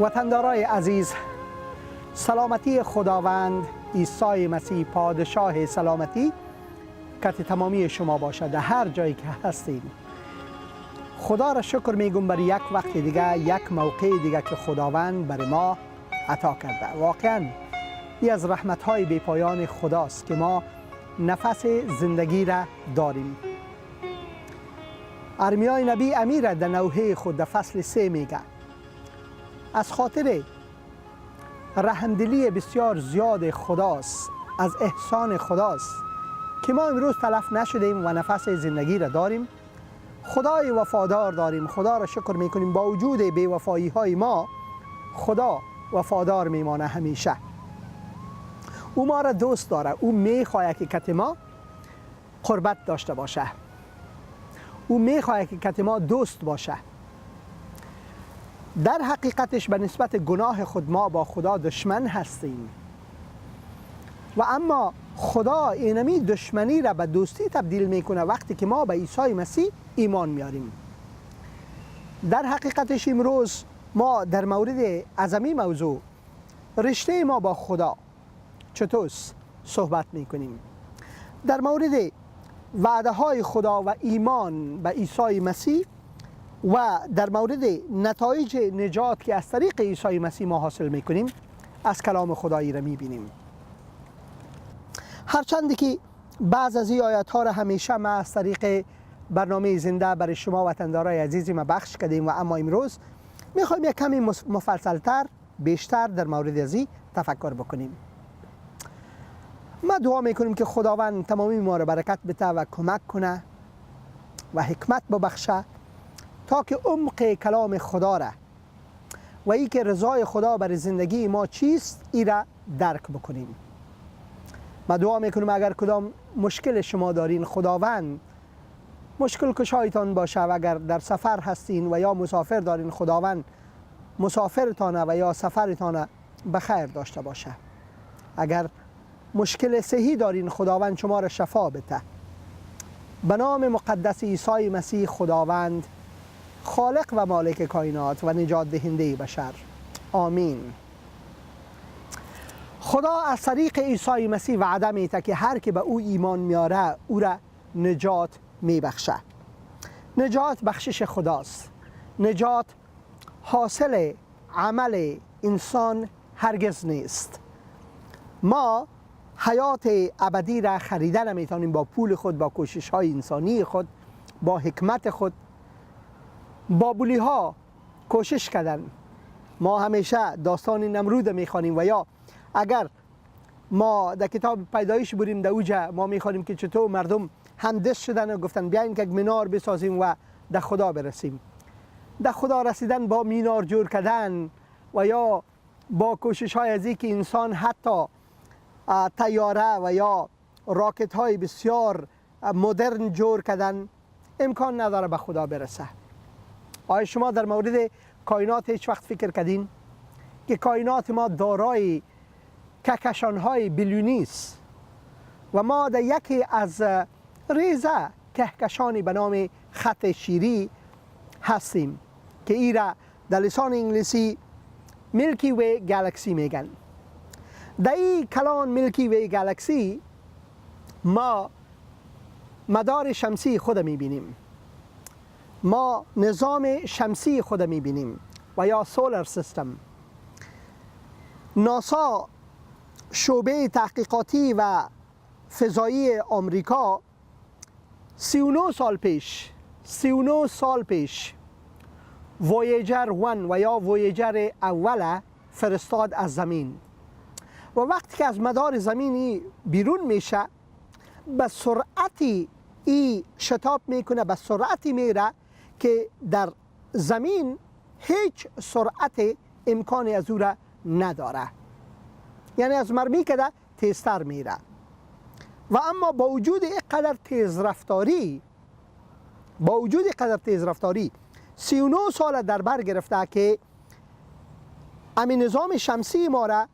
وطندارای عزیز، سلامتی خداوند عیسی مسیح پادشاه سلامتی کت تمامی شما باشد در هر جایی که هستید. خدا را شکر میگم بر یک وقت دیگه، یک موقع دیگه که خداوند بر ما عطا کرده. واقعا این از رحمت‌های بی‌پایان خداست که ما نفس زندگی را داریم. ارمیای نبی امیر در نوحه خود در فصل 3 میگه از خاطر رحمدلی بسیار زیاد خداست، از احسان خداست که ما امروز تلف نشدیم و نفس زندگی را داریم. خدای وفادار داریم، خدا را شکر میکنیم. با وجود بی‌وفایی های ما خدا وفادار میمانه همیشه. او ما را دوست داره، او میخواهد که کت ما قربت داشته باشه، او میخواهد که کت ما دوست باشه. در حقیقتش به نسبت گناه خود ما با خدا دشمن هستیم و اما خدا اینمی دشمنی را به دوستی تبدیل میکنه وقتی که ما به عیسی مسیح ایمان میاریم. در حقیقتش امروز ما در مورد عظمی موضوع رشته ما با خدا چطور صحبت میکنیم، در مورد وعده های خدا و ایمان به عیسی مسیح و در مورد نتایج نجات که از طریق عیسی مسیح ما حاصل میکنیم از کلام خدایی را میبینیم. هرچند که بعض از این آیات ها را همیشه ما از طریق برنامه زنده برای شما وطندارای عزیزی ما بخش کردیم و اما امروز میخوایم یک کمی مفصلتر بیشتر در مورد از این تفکر بکنیم. ما دعا میکنیم که خداوند تمامی ما را برکت بده و کمک کنه و حکمت ببخشه تا که عمق کلام خدا را و ای که رضای خدا بر زندگی ما چیست ای را درک بکنیم. ما دعا میکنم اگر کدام مشکل شما دارین خداوند مشکل کشایتان باشه و اگر در سفر هستین و یا مسافر دارین خداوند مسافرتان و یا سفرتان بخیر داشته باشه. اگر مشکل صحی دارین خداوند شما را شفا بده. به نام مقدس عیسی مسیح خداوند خالق و مالک کائنات و نجات دهنده بشر، آمین. خدا از طریق عیسی مسیح وعده میده که هر که به او ایمان میاره او را نجات میبخشه. نجات بخشش خداست. نجات حاصل عمل انسان هرگز نیست. ما حیات ابدی را خریده نمیتونیم با پول خود، با کوشش های انسانی خود، با حکمت خود. بابلی ها کوشش کردن. ما همیشه داستان نمرود میخوانیم و یا اگر ما در کتاب پیدایش بریم در اوجه ما میخوانیم که چطور مردم همدست شدن و گفتن بیاین که یک مینار بسازیم و در خدا برسیم. در خدا رسیدن با مینار جور کردن و یا با کوشش های از که انسان حتی طیاره و یا راکت های بسیار مدرن جور کردن امکان نداره به خدا برسه. آیا شما در مورد کائنات هیچ وقت فکر کردین که کائنات ما دارای کهکشان‌های بیلیونی است و ما در یکی از ریزه کهکشانی به نام خط شیری هستیم که ای را در لسان انگلیسی میلکی وی گالاکسی میگن. در این کلان میلکی وی گالاکسی ما مدار شمسی خود میبینیم، ما نظام شمسی خود میبینیم و یا سولار سیستم. ناسا شعبه تحقیقاتی و فضایی آمریکا 39 سال پیش وویجر 1 و یا وویجر اول فرستاد از زمین و وقتی که از مدار زمینی بیرون میشه به سرعتی ای شتاب میکنه، به سرعتی میره که در زمین هیچ سرعت امکانی از او را نداره. یعنی از مرمی که تیزتر میره و اما با وجود اینقدر تیزرفتاری 39 سال در بر گرفته که امی نظام شمسی ما را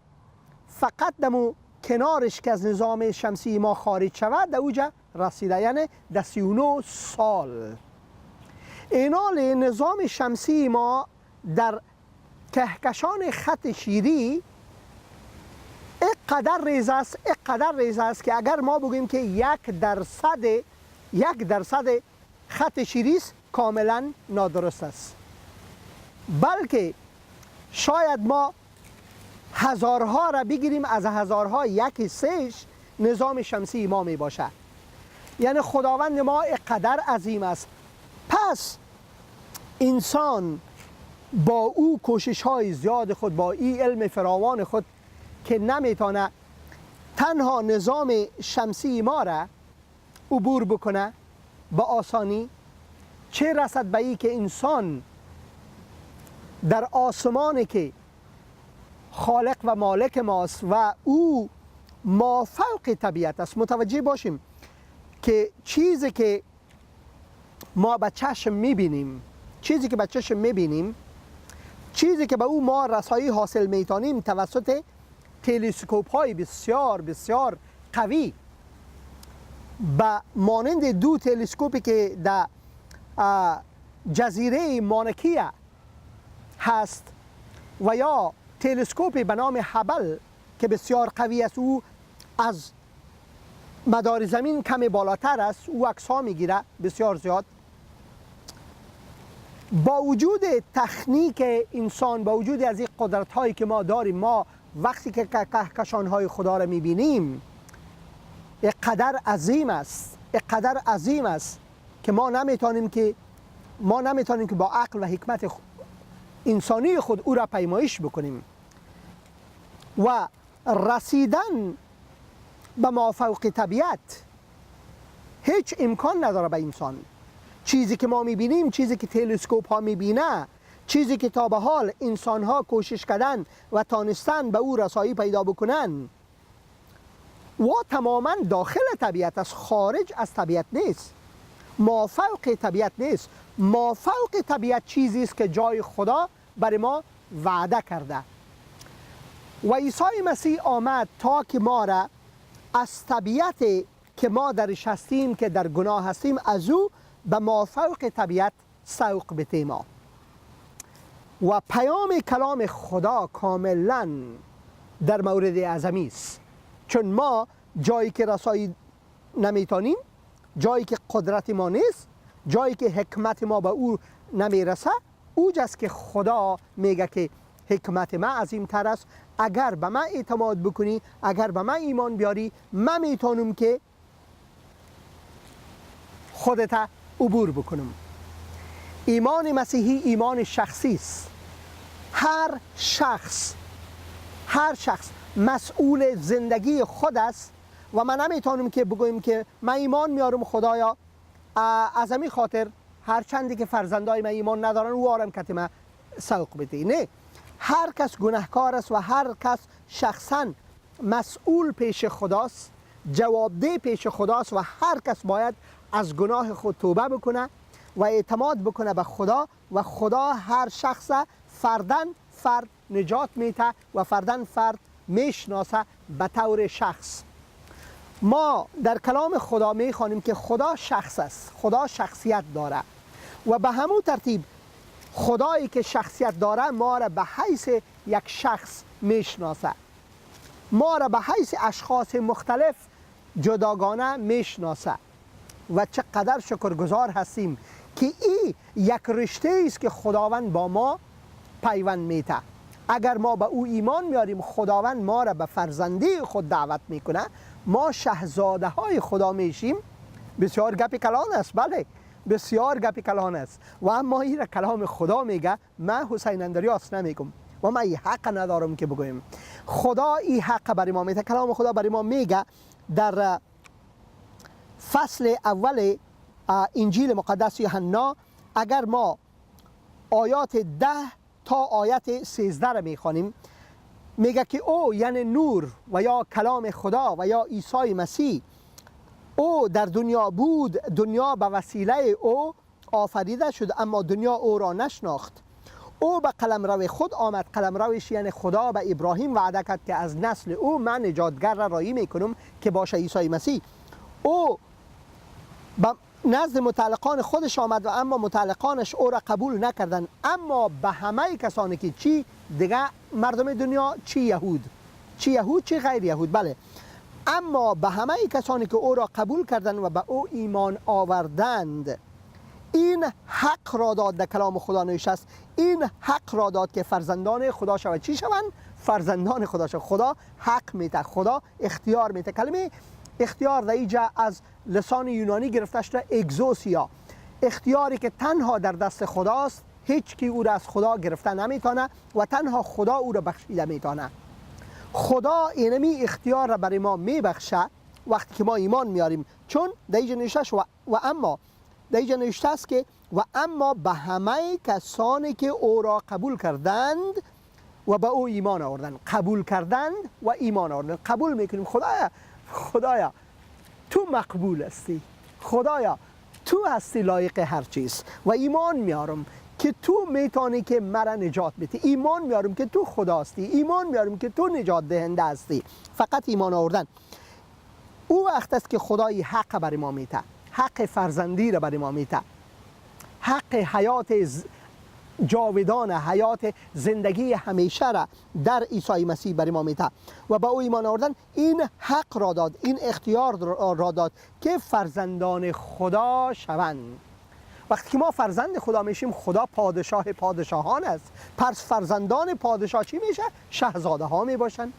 فقط دمو کنارش که از نظام شمسی ما خارج شود در اوجه رسیده. یعنی در 39 سال اینال نظام شمسی ما در کهکشان خط شیری اینقدر ریز است که اگر ما بگوییم که 1% خط شیری است، کاملا نادرست است. بلکه شاید ما هزارها را بگیریم، از هزارها 1/3 نظام شمسی ما می باشه. یعنی خداوند ما اینقدر عظیم است. پس انسان با او کوشش های زیاد خود، با این علم فراوان خود که نمیتونه تنها نظام شمسی ما را عبور بکنه با آسانی، چه رسد به این که انسان در آسمانی که خالق و مالک ماست و او مافوق طبیعت است. متوجه باشیم که چیزی که ما به چشم میبینیم، چیزی که به او ما رسایی حاصل میتونیم توسط تلسکوپ های بسیار بسیار قوی، به مانند 2 تلسکوپی که در جزیره مانکیه هست و یا تلسکوپی به نام هبل که بسیار قوی است، او از مدار زمین کمی بالاتر است، او عکس‌ها میگیره بسیار زیاد. با وجود تکنیک انسان، با وجود از این قدرت هایی که ما داریم، ما وقتی که کهکشان های خدا را میبینیم اینقدر عظیم است که ما نمیتونیم که با عقل و حکمت انسانی خود او را پیمایش بکنیم و رسیدن به مافوق طبیعت هیچ امکان نداره به انسان. چیزی که ما میبینیم، چیزی که تلسکوپ ها میبینه، چیزی که تا به حال انسان ها کوشش کردن و تانستن به او رسایی پیدا بکنن و تماما داخل طبیعت است، خارج از طبیعت نیست، مافوق طبیعت نیست. مافوق طبیعت چیزی است که جای خدا برای ما وعده کرده و عیسی مسیح آمد تا که ما را از طبیعت که ما درش هستیم، که در گناه هستیم، از او به مافوق طبیعت سوق بتیم. و پیام کلام خدا کاملا در مورد اعظمی است، چون ما جایی که رسایی نمیتونیم، جایی که قدرت ما نیست، جایی که حکمت ما به او نمیرسه، اوجاست که خدا میگه که حکمت من عظیم تر است. اگر به من اعتماد بکنی، اگر به من ایمان بیاری، من میتونم که خودت عبور بکنم. ایمان مسیحی ایمان شخصی است. هر شخص مسئول زندگی خود است و من نمیتونم که بگویم که من ایمان میارم خدایا از همین خاطر هر چندی که فرزندای من ایمان ندارن او آرم کتی من سوق بده. نه، هر کس گناهکار است و هر کس شخصا مسئول پیش خداست، جوابده پیش خداست و هر کس باید از گناه خود توبه بکنه و اعتماد بکنه به خدا و خدا هر شخص فردن فرد نجات میده و فردن فرد میشناسه به طور شخص. ما در کلام خدا میخوانیم که خدا شخص است، خدا شخصیت داره و به همون ترتیب خدایی که شخصیت داره ما را به حیث یک شخص میشناسه، ما را به حیث اشخاص مختلف جداگانه میشناسه و چقدر شکرگزار هستیم که این یک رشته است که خداوند با ما پیوند میده. اگر ما به او ایمان میاریم، خداوند ما را به فرزندی خود دعوت میکنه، ما شاهزاده های خدا میشیم. بسیار گپی کلان است، بله بسیار گپی کلان است و اما این را کلام خدا میگه. من حسین اندریاس نمیگم و من این حق ندارم که بگویم. خدا این حق برای ما میده. کلام خدا برای ما میگه در فصل اول انجیل مقدس یوحنا، اگر ما آیات 10 تا آیت 13 را میخوانیم، میگه که او یعنی نور و یا کلام خدا و یا عیسی مسیح، او در دنیا بود، دنیا به وسیله او آفریده شد اما دنیا او را نشناخت. او به قلمرو خود آمد. قلمروش یعنی خدا به ابراهیم وعده کرد که از نسل او من نجاتگر را رایی میکنم که باشه عیسی مسیح. او نزد متعلقان خودش آمد و اما متعلقانش او را قبول نکردند. اما به همه کسانی که چی دیگه مردم دنیا، چی یهود چی غیر یهود، بله، اما به همه کسانی که او را قبول کردند و به او ایمان آوردند این حق را داد. در کلام خدا نوشته است این حق را داد که فرزندان خدا شوند. چی شوند؟ فرزندان خدا شوند. خدا حق میده، خدا اختیار میده. کلمه اختیار در اینجا از لسان یونانی گرفته شده اگزوسیا، اختیاری که تنها در دست خداست، هیچ کی او را از خدا گرفته نمیتونه و تنها خدا او را بخشیده میتونه. خدا اینمی اختیار را برای ما میبخشه وقتی که ما ایمان میاریم، چون در اینجا نوشته و اما در اینجا نوشته است که و اما به همه کسانی که او را قبول کردند و به او ایمان آوردند. قبول کردند و ایمان آوردند. قبول میکنیم خدایا تو مقبول هستی، خدایا تو هستی لایق هر چیز و ایمان میارم که تو میتونی که مرا نجات بدی. ایمان میارم که تو خدا هستی، ایمان میارم که تو نجات دهنده هستی. فقط ایمان آوردن. او وقت است که خدای حق برای ما میته، حق فرزندی را برای ما میته، حق حیات جاودان، حیات زندگی همیشه را در عیسی مسیح برای ما میته و با او ایمان آوردن این حق را داد، این اختیار را داد که فرزندان خدا شوند. وقتی که ما فرزند خدا میشیم، خدا پادشاه پادشاهان است. پس فرزندان پادشاه چی میشه؟ شاهزاده ها میباشن.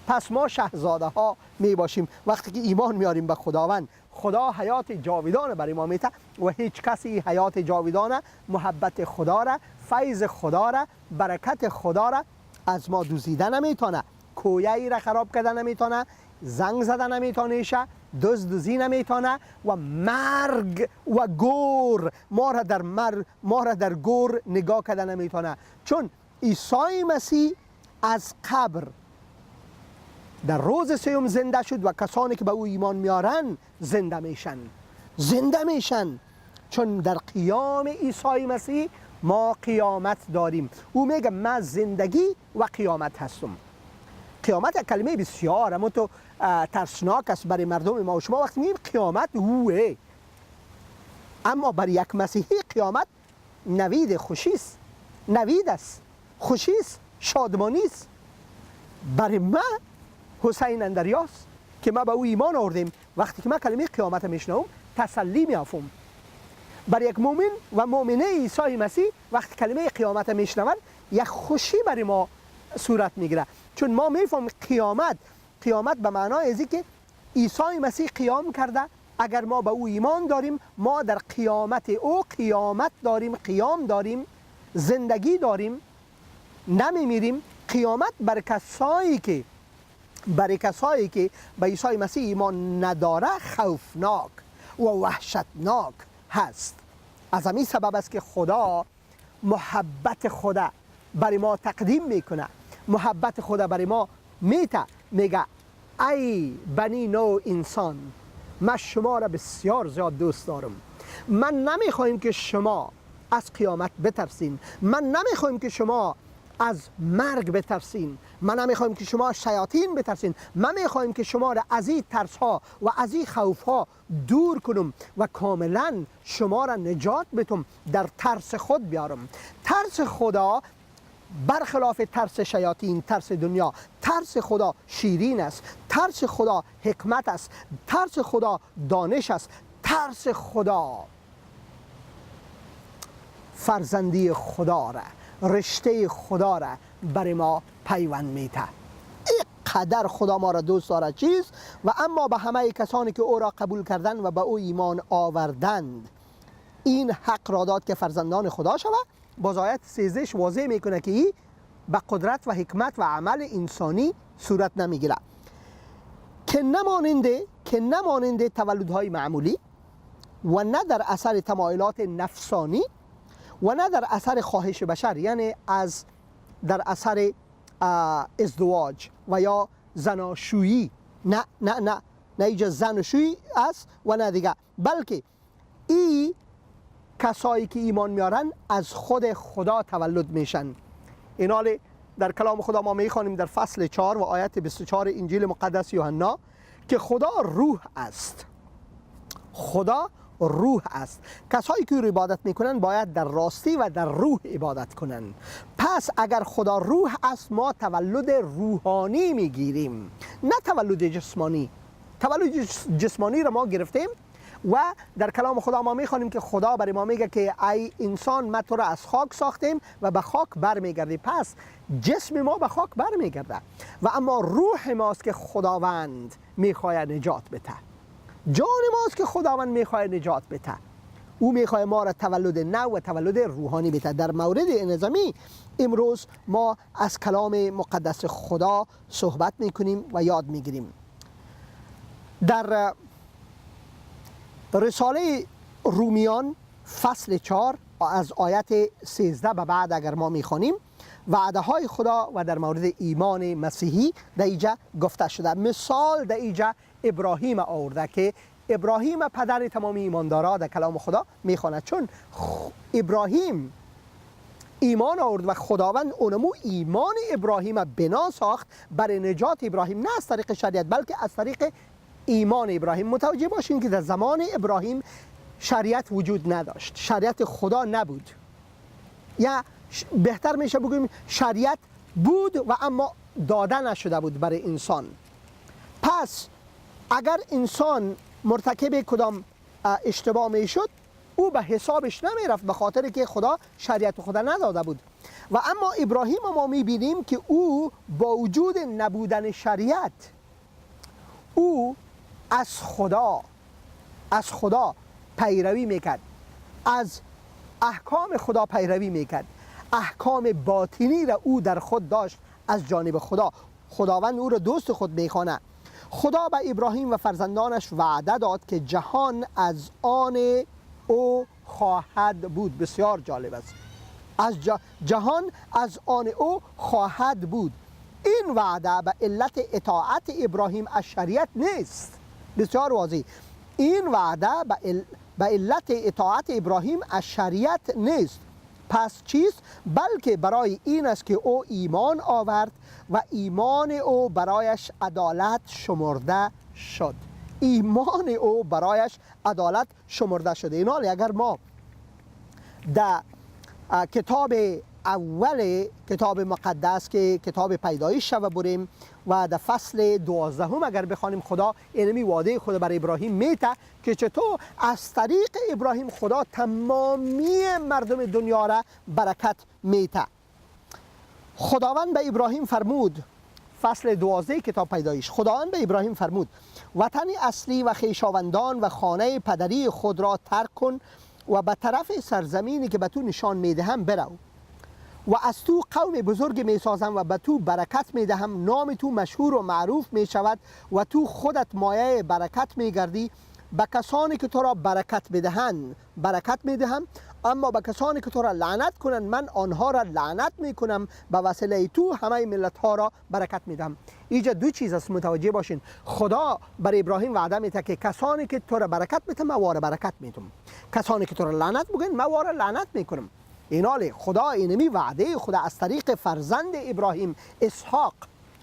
پس ما شاهزاده ها میباشیم وقتی که ایمان میاریم به خداوند. خدا حیات جاودان برای ما میته و هیچ کسی حیات جاودان، محبت خدا را، فیض خدا را، برکت خدا را از ما دوزیده نمیتونه. کویه را خراب کرده نمیتونه، زنگ زده نمیتونه، دزدی نمیتونه و مرگ و گور ما را در گور نگاه کرده نمیتونه. چون عیسی مسیح از قبر در روز سوم زنده شد و کسانی که به او ایمان میارن زنده میشن. چون در قیام عیسی مسیح ما قیامت داریم. او میگه من زندگی و قیامت هستم. قیامت کلمه بسیار اما تو ترسناک است برای مردم ما و شما. وقتی میگیم قیامت اوه، اما برای یک مسیحی قیامت نوید خوشی است، نوید است، خوشی است، شادمانی است. برای من حسین اندریاس که ما به او ایمان آوردیم، وقتی که ما کلمه قیامت میشنوم تسلی میافم. برای یک مؤمن و مؤمنه عیسی مسیح وقتی کلمه قیامت میشنوند یک خوشی برای ما صورت میگیره. چون ما میفهمیم قیامت به معنای ازی که عیسی مسیح قیام کرده. اگر ما به او ایمان داریم، ما در قیامت او قیامت داریم، قیام داریم، زندگی داریم، نمیمیریم. قیامت برای کسایی که به عیسی مسیح ایمان نداره خوفناک و وحشتناک هست. از همین سبب است که خدا محبت خدا برای ما تقدیم میکنه، محبت خدا برای ما میگه ای بنی نوع انسان، من شما را بسیار زیاد دوست دارم. من نمیخوایم که شما از قیامت بترسین، من نمیخوایم که شما از مرگ بترسین، من نمیخوایم که شما شیاطین بترسین، من میخوایم که شما را از این ترس ها و از این خوف ها دور کنم و کاملا شما را نجات بدم، در ترس خود بیارم. ترس خدا برخلاف ترس شیاطین، ترس دنیا، ترس خدا شیرین است، ترس خدا حکمت است، ترس خدا دانش است، ترس خدا فرزندی خدا را، رشته خدا را برای ما پیوند میته. اینقدر خدا ما را دوست دارد چیز. و اما به همه کسانی که او را قبول کردند و به او ایمان آوردند این حق را داد که فرزندان خدا شود. باز آیت 13 واضح میکنه که این به قدرت و حکمت و عمل انسانی صورت نمیگیره، که نماننده تولدهای معمولی و نه در اثر تمایلات نفسانی و نه در اثر خواهش بشر، یعنی در اثر ازدواج و یا زناشویی، نه اینجا زناشویی است و نه دیگه، بلکه این کسایی که ایمان میارن از خود خدا تولد میشن. اینا در کلام خدا ما میخوانیم در فصل 4 و آیت 24 انجیل مقدس یوحنا که خدا روح است. خدا روح است. کسایی که او را عبادت میکنن باید در راستی و در روح عبادت کنند. پس اگر خدا روح است، ما تولد روحانی میگیریم، نه تولد جسمانی. تولد جسمانی را ما گرفتیم و در کلام خدا ما میخوانیم که خدا برای ما میگه که ای انسان، ما تو را از خاک ساختیم و به خاک برمیگردی. پس جسم ما به خاک برمیگرده و اما روح ماست که خداوند میخواهد نجات بده. جان ماست که خداوند میخواهد نجات بده. او میخواهد ما را تولد نو و تولد روحانی بده. در مورد انظامی امروز ما از کلام مقدس خدا صحبت میکنیم و یاد میگیریم. در رساله رومیان فصل 4 از آیت 13 به بعد اگر ما میخوانیم، وعده های خدا و در مورد ایمان مسیحی در اینجا گفته شده. مثال در اینجا ابراهیم آورده که ابراهیم پدر تمام ایماندارا در کلام خدا میخواند، چون ابراهیم ایمان آورد و خداوند اونمو ایمان ابراهیم بنا ساخت برای نجات ابراهیم، نه از طریق شریعت بلکه از طریق ایمان ابراهیم. متوجه باشین که در زمان ابراهیم شریعت وجود نداشت، شریعت خدا نبود، یا بهتر میشه بگویم شریعت بود و اما داده نشده بود برای انسان. پس اگر انسان مرتکب کدام اشتباه میشد، او به حسابش نمیرفت به خاطر که خدا شریعت خدا نداده بود. و اما ابراهیم ما میبینیم که او با وجود نبودن شریعت، او از خدا پیروی میکرد، از احکام خدا پیروی میکرد. احکام باطنی را او در خود داشت از جانب خدا. خداوند او را دوست خود میخواند. خدا به ابراهیم و فرزندانش وعده داد که جهان از آن او خواهد بود. بسیار جالب است. جهان از آن او خواهد بود. این وعده به علت اطاعت ابراهیم از شریعت نیست. بسیار واضح. این وعده به علت اطاعت ابراهیم از شریعت نیست. پس چیست؟ بلکه برای این است که او ایمان آورد و ایمان او برایش عدالت شمرده شد. ایمان او برایش عدالت شمرده شده. این حال اگر ما در کتاب اول کتاب مقدس که کتاب پیدایش شو بریم و در فصل 12 اگر بخوانیم، خدا اینمی وعده خدا برای ابراهیم میته که چطور از طریق ابراهیم خدا تمامی مردم دنیا را برکت میته. خداوند به ابراهیم فرمود، فصل 12 کتاب پیدایش، خداوند به ابراهیم فرمود وطن اصلی و خویشاوندان و خانه پدری خود را ترک کن و به طرف سرزمینی که به تو نشان میدهم برو و از تو قوم بزرگ می سازم و به تو برکت می دهم. نام تو مشهور و معروف می شود و تو خودت مایه برکت می گردی. به کسانی که تو را برکت بدهند برکت می دهم، اما به کسانی که تو را لعنت کنند من آنها را لعنت می کنم. به وسیله تو همه ملت ها را برکت می دهم. اینجا دو چیز است، متوجه باشین. خدا برای ابراهیم وعده میده که کسانی که تو را برکت میدم من واره برکت میدم، کسانی که تو را لعنت میگن من واره لعنت میکنم. این حال خدا اینمی وعده خدا از طریق فرزند ابراهیم اسحاق،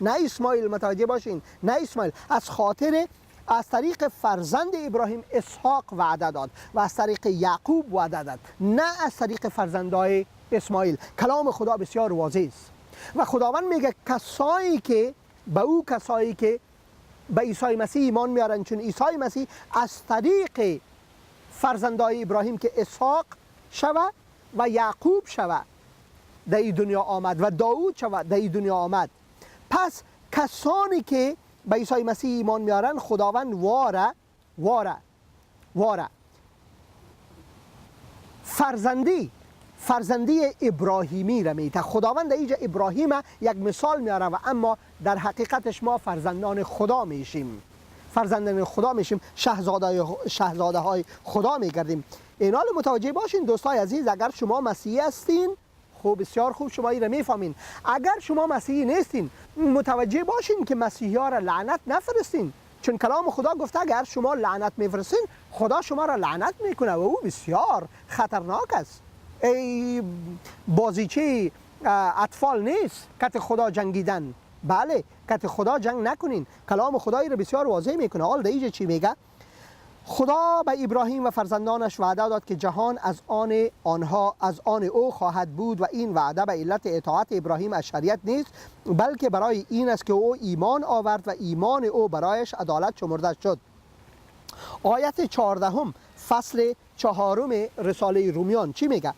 نه اسماعیل، متوجه باشین، نه اسماعیل، از طریق فرزند ابراهیم اسحاق وعده داد و از طریق یعقوب وعده داد، نه از طریق فرزندای اسماعیل. کلام خدا بسیار واضح است و خداوند میگه کسایی که به عیسی مسیح ایمان میارن، چون عیسی مسیح از طریق فرزندای ابراهیم که اسحاق شود و یعقوب شود در این دنیا آمد و داوود شود در این دنیا آمد. پس کسانی که به عیسی مسیح ایمان میارن خداوند واره فرزندی ابراهیمی را میده. خداوند در اینجا ابراهیم یک مثال میاره و اما در حقیقتش ما فرزندان خدا میشیم، شاهزاده های خدا میگردیم. این حال متوجه باشین دوستای عزیز، اگر شما مسیحی هستین خوب، بسیار خوب، شما این را میفهمین. اگر شما مسیحی نیستین متوجه باشین که مسیحی ها را لعنت نفرستین، چون کلام خدا گفته اگر شما لعنت میفرستین خدا شما را لعنت میکنه و او بسیار خطرناک است. ای بازیچه اطفال نیست کت خدا جنگیدن. بله، کت خدا جنگ نکنین. کلام خدایی را بسیار واضح میکنه. حال در اینجا چی میگه؟ خدا به ابراهیم و فرزندانش وعده داد که جهان از آن او خواهد بود و این وعده به علت اطاعت ابراهیم از شریعت نیست، بلکه برای این است که او ایمان آورد و ایمان او برایش عدالت شمرده شد. آیت 14 فصل 4 رساله رومیان چی میگه؟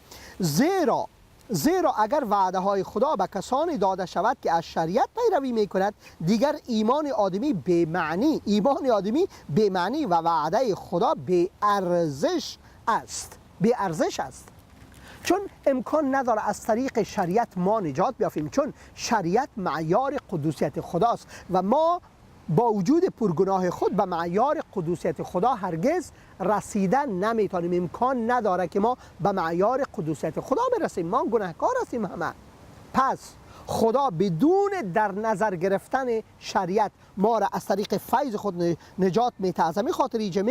زیرا اگر وعده های خدا به کسانی داده شود که از شریعت پیروی میکند، دیگر ایمان آدمی به معنی و وعده خدا به ارزش است. چون امکان نداره از طریق شریعت ما نجات بیافیم، چون شریعت معیار قدوسیت خداست و ما با وجود پرگناه خود به معیار قدوسیت خدا هرگز رسیدن نمیتونیم. امکان نداره که ما به معیار قدوسیت خدا برسیم. ما گناهکار هستیم همه. پس خدا بدون در نظر گرفتن شریعت ما را از طریق فیض خود نجات میده. از همین خاطر اینجا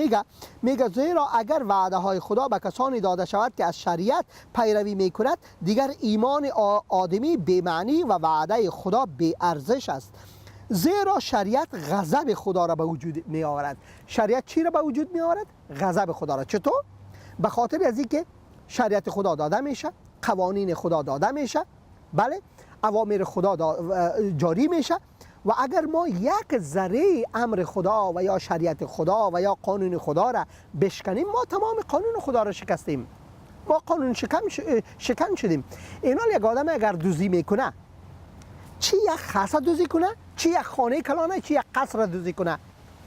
میگه زیرا اگر وعده های خدا به کسانی داده شود که از شریعت پیروی میکند، دیگر ایمان آدمی به معنی و وعده خدا به ارزش است. زیرا شریعت غضب خدا را به وجود می آورد. شریعت چی را به وجود می آورد؟ غضب خدا را. چطور؟ به خاطر از اینکه شریعت خدا داده میشه، قوانین خدا داده میشه، بله، اوامر خدا جاری میشه و اگر ما یک ذره امر خدا و یا شریعت خدا و یا قانون خدا را بشکنیم، ما تمام قانون خدا را شکستیم. ما قانون شکن شدیم. اینال یک آدم اگر دوزی میکنه، چی یک خاصه دوزی کنه، چی یک خانه کلانه، چی یک قصر دوزی کنه،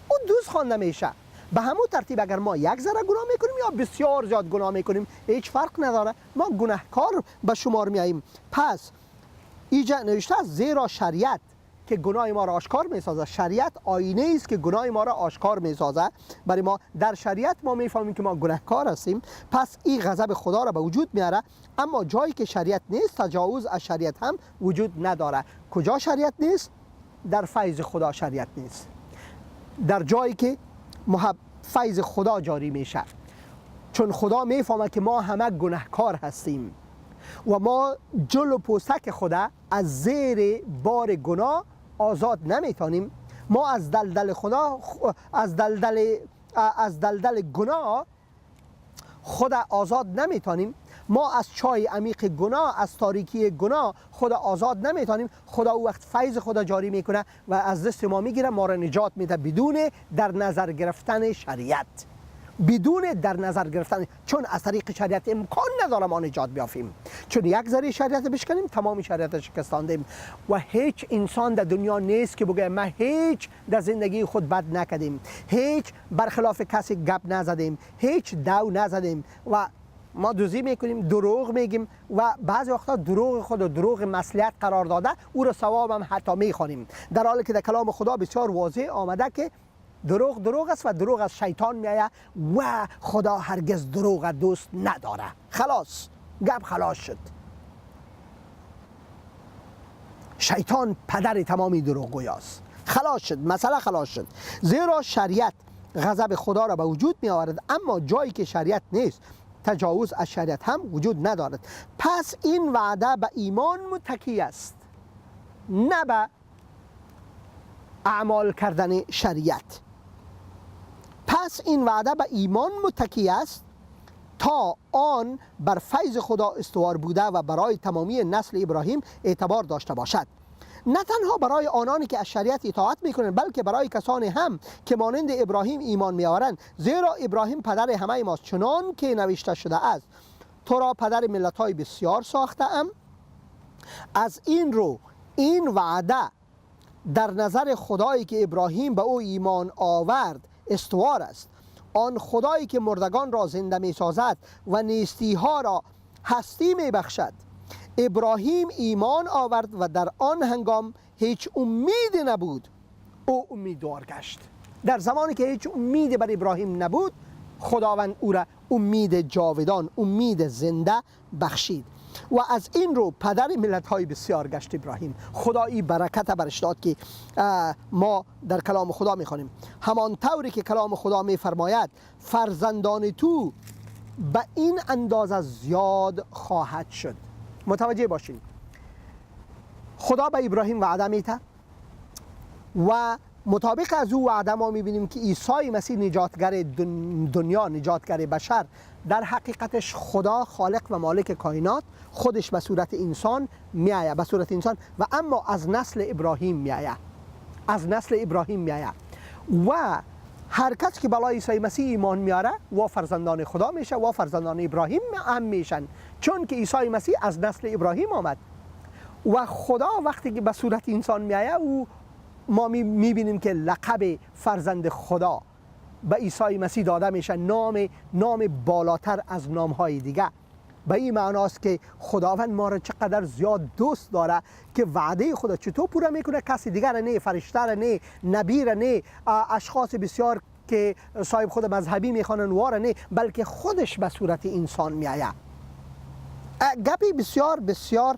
او دوز خوانده میشه. به همون ترتیب اگر ما یک ذره گناه میکنیم یا بسیار زیاد گناه میکنیم، هیچ فرق نداره، ما گناهکار به شمار میاییم. پس اینجا نوشته است زیرا شریعت که گناه ما را آشکار میسازه، شریعت آینه است که گناه ما را آشکار میسازه. برای ما در شریعت ما میفهمیم که ما گناهکار هستیم، پس این غضب خدا را به وجود میاره. اما جایی که شریعت نیست، تجاوز از شریعت هم وجود نداره. کجا شریعت نیست؟ در فیض خدا شریعت نیست. در جایی که فیض خدا جاری میشه، چون خدا میفهمه که ما همه گناهکار هستیم و ما جل و پوستک خدا از زیر بار گناه آزاد نمیتونیم. ما از دلدل خدا، از دلدل گناه خدا آزاد نمیتونیم. ما از چای عمیق گناه، از تاریکی گناه خدا آزاد نمیتونیم. خدا او وقت فیض خدا جاری میکنه و از دست ما میگیره، ما را نجات میده بدون در نظر گرفتن شریعت. بدون در نظر گرفتن، چون از طریق شریعت امکان نداره ما نجات بیافیم. چون یک ذره شریعت بشکنیم تمام شریعت شکستاندیم و هیچ انسان در دنیا نیست که بگه ما هیچ در زندگی خود بد نکردیم، هیچ برخلاف کسی گپ نزدیم، هیچ دو نزدیم و ما دوزی میکنیم، دروغ میگیم و بعضی وقتا دروغ خود و دروغ مصلحت قرار داده او را ثواب هم حتی میخوانیم، در حالی که در کلام خدا بسیار واضح آمده که دروغ است و دروغ از شیطان میآید و خدا هرگز دروغ دوست نداره. خلاص گپ خلاص شد. شیطان پدر تمامی دروغگویاست. خلاص شد، مسئله خلاص شد. زیرا شریعت غضب خدا را به وجود می آورد، اما جایی که شریعت نیست، تجاوز از شریعت هم وجود ندارد. پس این وعده به ایمان متکی است، نه به اعمال کردن شریعت. پس این وعده به ایمان متکی است تا آن بر فیض خدا استوار بوده و برای تمامی نسل ابراهیم اعتبار داشته باشد. نه تنها برای آنانی که از شریعت اطاعت میکنند، بلکه برای کسانی هم که مانند ابراهیم ایمان میآورند. زیرا ابراهیم پدر همه ماست، چنان که نوشته شده است تو را پدر ملت‌های بسیار ساخته‌ام. از این رو این وعده در نظر خدایی که ابراهیم به او ایمان آورد استوار است. آن خدایی که مردگان را زنده می سازد و نیستی ها را هستی می بخشد. ابراهیم ایمان آورد و در آن هنگام هیچ امید نبود، او امیدوار گشت. در زمانی که هیچ امید بر ابراهیم نبود، خداوند او را امید جاودان، امید زنده بخشید و از این رو پدر ملت های بسیار گشت ابراهیم. خدایی برکت برش داد که ما در کلام خدا میخوانیم همان طوری که کلام خدا میفرماید فرزندان تو به این اندازه زیاد خواهد شد. متوجه باشین، خدا به ابراهیم وعده میده و مطابق از او وعده ما میبینیم که عیسی مسیح نجاتگر دنیا، نجاتگر بشر، در حقیقتش خدا خالق و مالک کائنات خودش به صورت انسان میآید، به صورت انسان، و اما از نسل ابراهیم میآید، از نسل ابراهیم میآید. و هر کس که بالای عیسی مسیح ایمان میاره و فرزندان خدا میشه و فرزندان ابراهیم هم میشن، چون که عیسی مسیح از نسل ابراهیم آمد. و خدا وقتی که به صورت انسان میآید، او ما میبینیم که لقب فرزند خدا به عیسی مسیح داده میشه، نام بالاتر از نامهای دیگه. به این معناست که خداوند ما را چقدر زیاد دوست داره که وعده خدا چطور پوره میکنه، کسی دیگر نه، فرشته را نه، نبی را نه، اشخاص بسیار که صاحب خود مذهبی میخوانن واره نه، بلکه خودش به صورت انسان میآید. گپی بسیار بسیار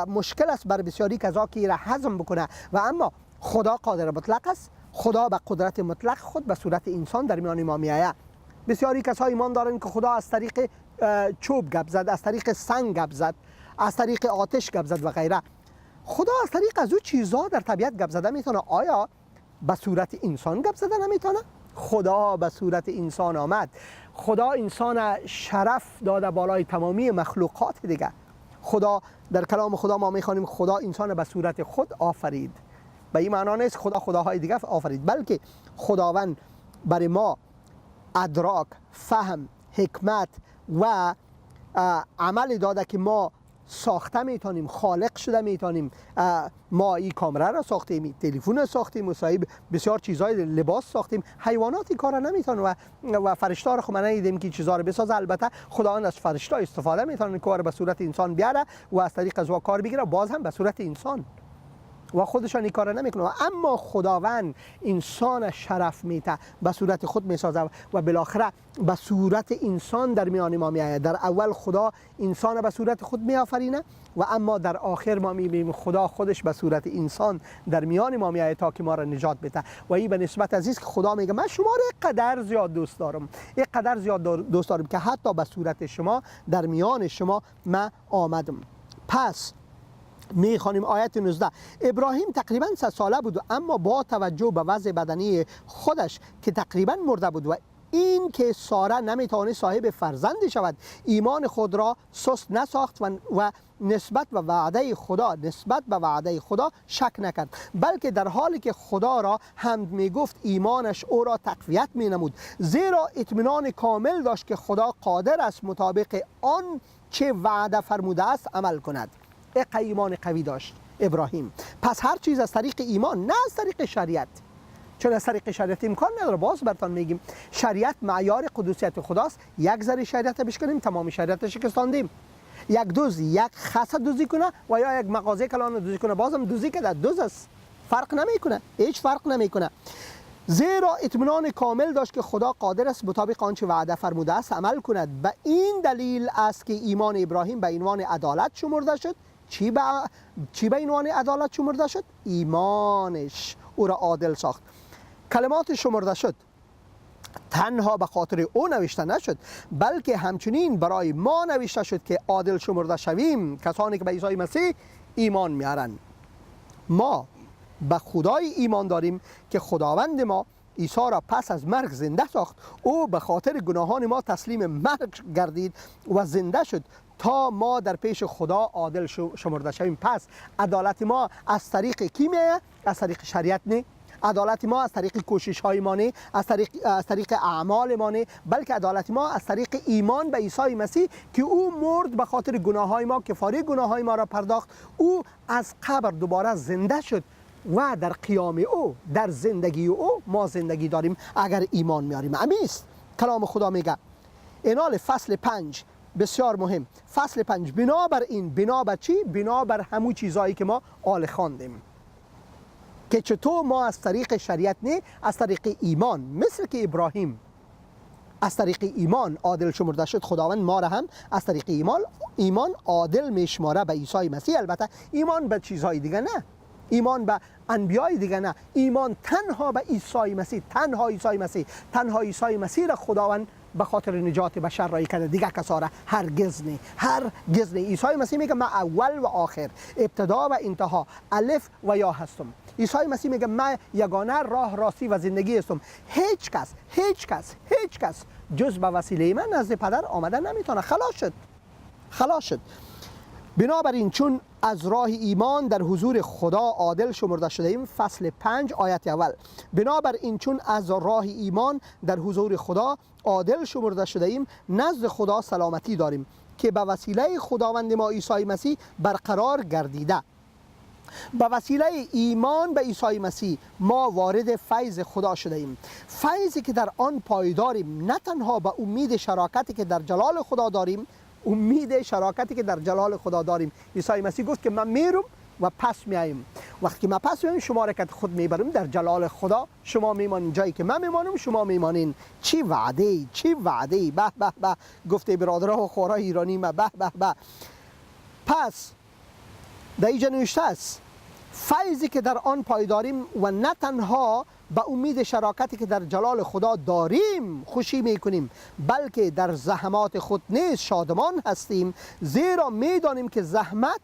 مشکل است بر بسیاری کسا که را هضم بکنه، و اما خدا قادر مطلق است. خدا به قدرت مطلق خود به صورت انسان در میان ما میآید. بسیاری کسا ایمان دارن که خدا از طریق چوب گپ زد، از طریق سنگ گپ زد، از طریق آتش گپ زد و غیره. خدا از طریق از او چیزها در طبیعت گپ زده میتونه، آیا به صورت انسان گپ زده نمیتونه؟ خدا به صورت انسان آمد. خدا انسان شرف داده بالای تمامی مخلوقات دیگه. خدا در کلام خدا ما میخوانیم خدا انسان به صورت خود آفرید. به این معنا نیست خدا خداهای دیگه آفرید، بلکه خداوند برای ما ادراک، فهم، حکمت و عمل داده که ما ساخته میتونیم، خالق شده میتونیم. ما این کامره را ساختیم، تلفن را ساختیم، و صاحب بسیار چیزهای لباس ساختیم. حیوانات این کار نمیتونن و فرشته را خب ما ندیدیم که چیزا رو بسازه. البته خداوند از فرشته استفاده میتونه کار به صورت انسان بیاره و از طریق از کار بگیره، باز هم به صورت انسان، و خودشان این کار نمیکنه. اما خداوند انسان شرف میده، به صورت خود میسازه و بالاخره به صورت انسان در میان ما میآید. در اول خدا انسان به صورت خود میآفرینه و اما در آخر ما میبینیم خدا خودش به صورت انسان در میان ما میآید تا که ما را نجات بده. و این به نسبت از است که خدا میگه من شما را اینقدر زیاد دوست دارم، اینقدر زیاد دوست دارم که حتی به صورت شما در میان شما من آمدم. پس میخوانیم آیت 19: ابراهیم تقریبا 100 ساله بود، اما با توجه به وضع بدنی خودش که تقریبا مرده بود و این که ساره نمیتوانست صاحب فرزندی شود، ایمان خود را سست نساخت و نسبت به وعده خدا شک نکرد، بلکه در حالی که خدا را حمد میگفت ایمانش او را تقویت مینمود، زیرا اطمینان کامل داشت که خدا قادر است مطابق آن چه وعده فرموده است عمل کند. ایمان قوی داشت ابراهیم. پس هر چیز از طریق ایمان، نه از طریق شریعت، چون از طریق شریعت امکان نداره. باز براتون میگیم شریعت معیار قدوسیت خداست. یک ذره شریعت بشکنیم تمام شریعت شکستاندیم. یک دوز یک خاصه دوزی کنه و یا یک مغازه کلان دوزی کنه، بازم دوزی که در دوز است، فرق نمیکنه، هیچ فرق نمیکنه. زیرا اطمینان کامل داشت که خدا قادر است مطابق آنچه وعده فرموده است عمل کند. به این دلیل است که ایمان ابراهیم به عنوان عدالت شمرده شد. چی به عنوان عدالت شمرده شد؟ ایمانش او را عادل ساخت. کلمات شمرده شد تنها به خاطر او نوشته نشد، بلکه همچنین برای ما نوشته شد که عادل شمرده شویم، کسانی که به عیسی مسیح ایمان میارند. ما به خدای ایمان داریم که خداوند ما عیسی را پس از مرگ زنده ساخت. او به خاطر گناهان ما تسلیم مرگ گردید و زنده شد تا ما در پیش خدا عادل شمرده شویم. پس عدالت ما از طریق کی میآید؟ از طریق شریعت نه. عدالت ما از طریق کوشش های ما نه، از طریق اعمال ما نه، بلکه عدالت ما از طریق ایمان به عیسی مسیح که او مرد به خاطر گناه های ما، کفاره گناه های ما را پرداخت. او از قبر دوباره زنده شد و در قیام او، در زندگی او ما زندگی داریم اگر ایمان میاریم. امیست کلام خدا میگه. اینال فصل 5 بسیار مهم. فصل 5 بنابر این، بنابر چی؟ بنابر همون چیزایی که ما آل خواندیم که چطور ما از طریق شریعت نه، از طریق ایمان، مثل که ابراهیم از طریق ایمان عادل شمرده شد، خداوند ما را هم از طریق ایمان عادل میشماره به عیسی مسیح. البته ایمان به چیزهای دیگه نه، ایمان به انبیای دیگه نه، ایمان تنها به عیسی مسیح، تنها عیسی مسیح را خداوند به خاطر نجات بشر رای کرده، دیگه کسا را هرگز نه. عیسی مسیح میگه من اول و آخر، ابتدا و انتها، الف و یا هستم. عیسی مسیح میگه من یگانه راه، راستی و زندگی هستم. هیچ کس جز به وسیله من نزد پدر آمده نمیتونه. خلاص شد. بنابراین چون از راه ایمان در حضور خدا عادل شمرده شده ایم، فصل 5 آیت اول. بنابراین چون از راه ایمان در حضور خدا عادل شمرده شده ایم، نزد خدا سلامتی داریم که به وسیله خداوند ما عیسی مسیح برقرار گردیده. به وسیله ایمان به عیسی مسیح ما وارد فیض خدا شده ایم، فیضی که در آن پایداریم، نه تنها به امید شراکتی که در جلال خدا داریم. عیسی مسیح گفت که من میرم و پس میایم. وقتی که من پس میایم شما را که خود میبرم در جلال خدا، شما میمانین جایی که من میمانم، شما میمانین. چی وعده به به به، گفته برادرها و خوارای ایرانی ما، به به به. پس در اینجا نوشته است فیضی که در آن پایداریم و نه تنها به امید شراکتی که در جلال خدا داریم خوشی میکنیم، بلکه در زحمات خود نیز شادمان هستیم، زیرا میدانیم که زحمت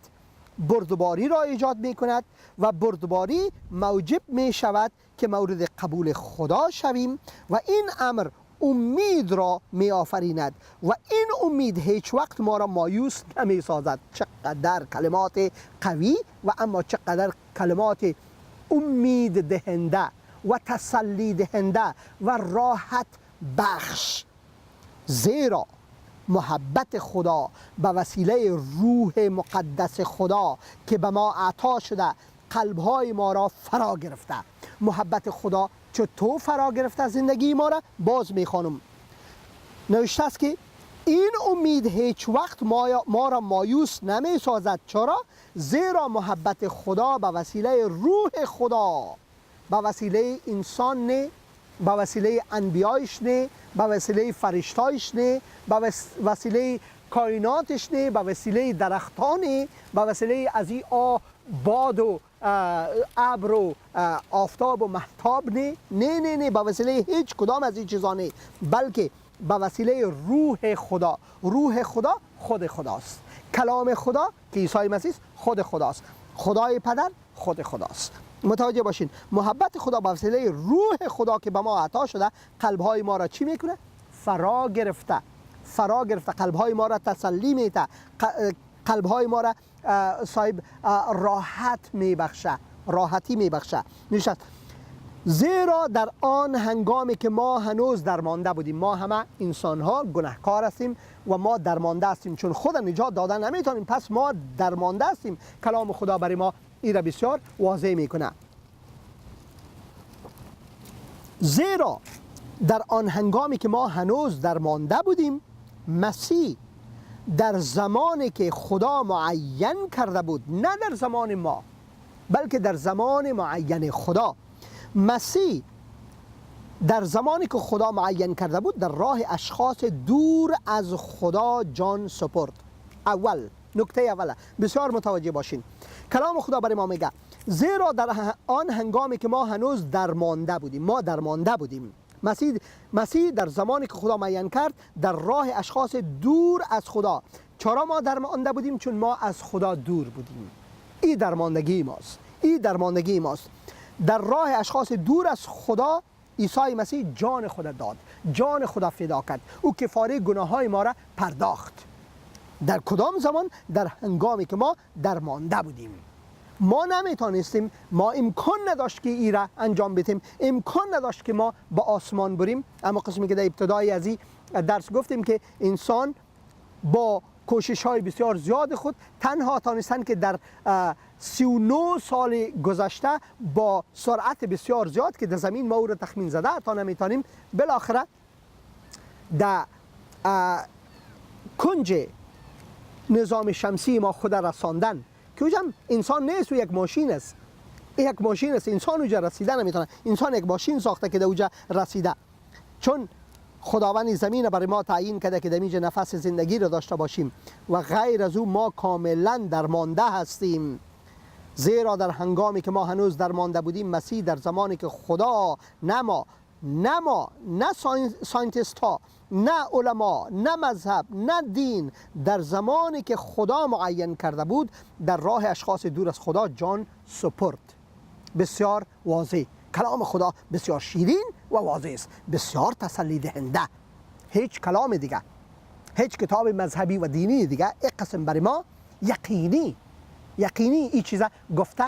بردباری را ایجاد میکند و بردباری موجب میشود که مورد قبول خدا شویم و این امر امید را می آفریند و این امید هیچ وقت ما را مایوس نمی سازد. چقدر کلمات قوی و اما چقدر کلمات امید دهنده و تسلی دهنده و راحت بخش. زیرا محبت خدا به وسیله روح مقدس خدا که به ما عطا شده قلبهای ما را فرا گرفته. محبت خدا چطور فرا گرفته زندگی ما را؟ باز میخوانم، نوشته است که این امید هیچ وقت ما را مایوس نمی سازد. چرا؟ زیرا محبت خدا به وسیله روح خدا، به وسیله انسان نه، به وسیله انبیایش نه، به وسیله فرشتایش نه، به وسیله کائناتش نه، به وسیله درختان نه، به وسیله از این باد و ابر و آفتاب و مهتاب نه، به وسیله هیچ کدام از این چیزا نه، بلکه به وسیله روح خدا. روح خدا خود خداست. کلام خدا که عیسی مسیح خود خداست. خدای پدر خود خداست. متوجه باشین، محبت خدا به وسیله روح خدا که به ما عطا شده قلبهای ما را چی میکنه؟ فرا گرفته. قلبهای ما را تسلی میده، قلبهای ما را صاحب راحتی میبخشه. نشد زیرا در آن هنگامی که ما هنوز درمانده بودیم، ما همه انسان ها گناهکار هستیم و ما درمانده هستیم، چون خود نجات دادن نمیتونیم، پس ما درمانده هستیم. کلام خدا برای ما این را بسیار واضح میکنه. زیرا در آن هنگامی که ما هنوز درمانده بودیم، مسیح در زمانی که خدا معین کرده بود، نه در زمان ما بلکه در زمان معین خدا، مسیح در زمانی که خدا معین کرده بود در راه اشخاص دور از خدا جان سپرد. نکته اوله بسیار متوجه باشین، کلام خدا برای ما میگه زیرا در آن هنگامی که ما هنوز درمانده بودیم، مسیح در زمانی که خدا معین کرد در راه اشخاص دور از خدا. چرا ما درمانده بودیم؟ چون ما از خدا دور بودیم. این درماندگی ماست. در راه اشخاص دور از خدا عیسی مسیح جان خود داد، جان خدا فدا کرد. او کفاره گناه های ما را پرداخت. در کدام زمان؟ در هنگامی که ما درمانده بودیم. ما نمیتونستیم، ما امکان نداشت که ای را انجام بدیم، امکان نداشت که ما با آسمان بریم. اما قسمی که در ابتدای از این درس گفتیم که انسان با کوشش های بسیار زیاد خود تنها تانستن که در 39 سال گذشته با سرعت بسیار زیاد که در زمین ما او را تخمین زده تا نمیتونیم، بالاخره در کنج نظام شمسی ما خود رساندن که اوجا انسان نیست، و یک ماشین است. انسان اوجا رسیده نمیتونه. انسان یک ماشین ساخته که در اوجا رسیده، چون خداوند زمین برای ما تعیین کرده که در اینجا نفس زندگی را داشته باشیم و غیر از او ما کاملا درمانده هستیم. زیرا در هنگامی که ما هنوز درمانده بودیم، مسیح در زمانی که خدا نه ساینتیست ها، نه علما، نه مذهب، نه دین، در زمانی که خدا معین کرده بود در راه اشخاص دور از خدا جان سپرد. بسیار واضح. کلام خدا بسیار شیرین و واضح است، بسیار تسلی دهنده. هیچ کلام دیگه، هیچ کتاب مذهبی و دینی دیگه این قسم برای ما یقینی این چیزا گفته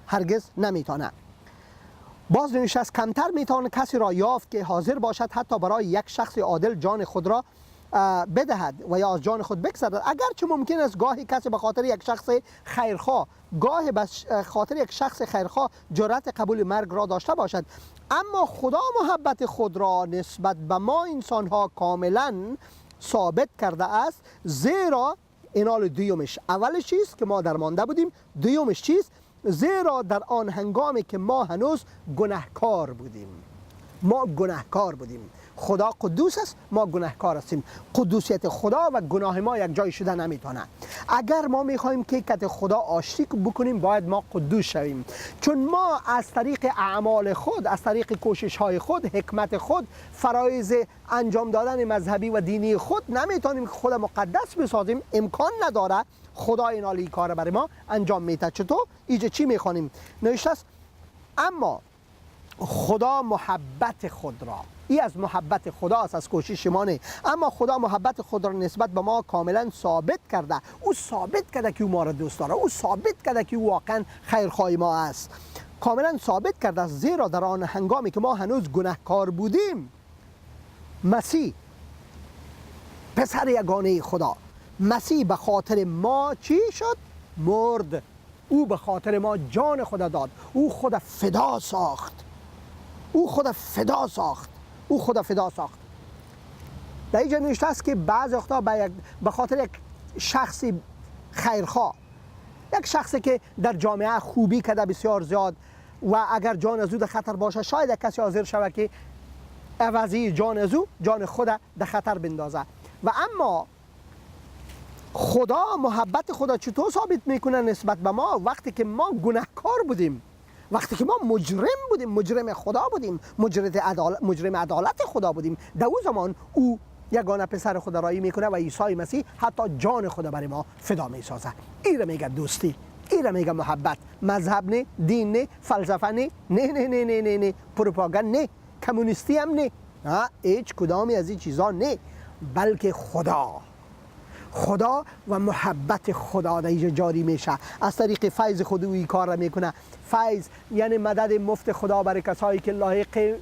هرگز نمیتونه. باز نوشته است کمتر میتونه کسی را یافت که حاضر باشد حتی برای یک شخص عادل جان خود را بدهد و یا از جان خود بگذرد. اگرچه ممکن است گاهی کسی به خاطر یک شخص خیرخواه جرأت قبول مرگ را داشته باشد، اما خدا محبت خود را نسبت به ما انسان ها کاملا ثابت کرده است. زیرا اینال دویمش، اولش چیست که ما درمانده بودیم، دویمش چیست؟ زیرا در آن هنگامی که ما هنوز گناهکار بودیم، خدا قدوس است، ما گناهکار هستیم. قدوسیت خدا و گناه ما یک جای شده نمیتونه. اگر ما میخوایم که کت خدا آشتی بکنیم باید ما قدوس شویم، چون ما از طریق اعمال خود، از طریق کوشش های خود، حکمت خود، فرایض انجام دادن مذهبی و دینی خود نمیتونیم که خدا مقدس بسازیم. امکان نداره. خدا این کار برای ما انجام میده. چطور؟ اینجا چی میخوانیم؟ نوشته است اما خدا محبت خود را، این از محبت خدا است، از کوشش ما نه، اما خدا محبت خود را نسبت به ما کاملا ثابت کرده. او ثابت کرده که او ما را دوست داره، او ثابت کرده که او واقعا خیرخواه ما است، کاملا ثابت کرده. زیرا در آن هنگامی که ما هنوز گناهکار بودیم، مسیح پسر یگانه خدا، مسیح به خاطر ما چی شد؟ مرد. او به خاطر ما جان خدا داد. او خدا فدا ساخت. در اینجا نوشته است که بعضی وقتا به خاطر یک شخص خیرخواه، یک شخصی که در جامعه خوبی کرده بسیار زیاد و اگر جان از او در خطر باشه، شاید یک کسی حاضر شود که عوضی جان از او جان خود در خطر بندازه. و اما خدا محبت خدا چطور ثابت میکنه نسبت به ما؟ وقتی که ما گناهکار بودیم، وقتی که ما مجرم بودیم، مجرم خدا بودیم، مجرم عدالت خدا بودیم، در اون زمان او یگانه پسر خدا رایی میکنه و عیسی مسیح حتی جان خدا برای ما فدا میسازه. این را میگه دوستی، این را میگه محبت. مذهب نه، دین نه، فلسفه نه، نه پروپاگاند نه، کمونیستی هم نه، هیچ کدامی از این چیزا نه، بلکه خدا و محبت خدا در اینجا جاری میشه. از طریق فیض خود او این کار را میکنه. فیض یعنی مدد مفت خدا برای کسایی که لایق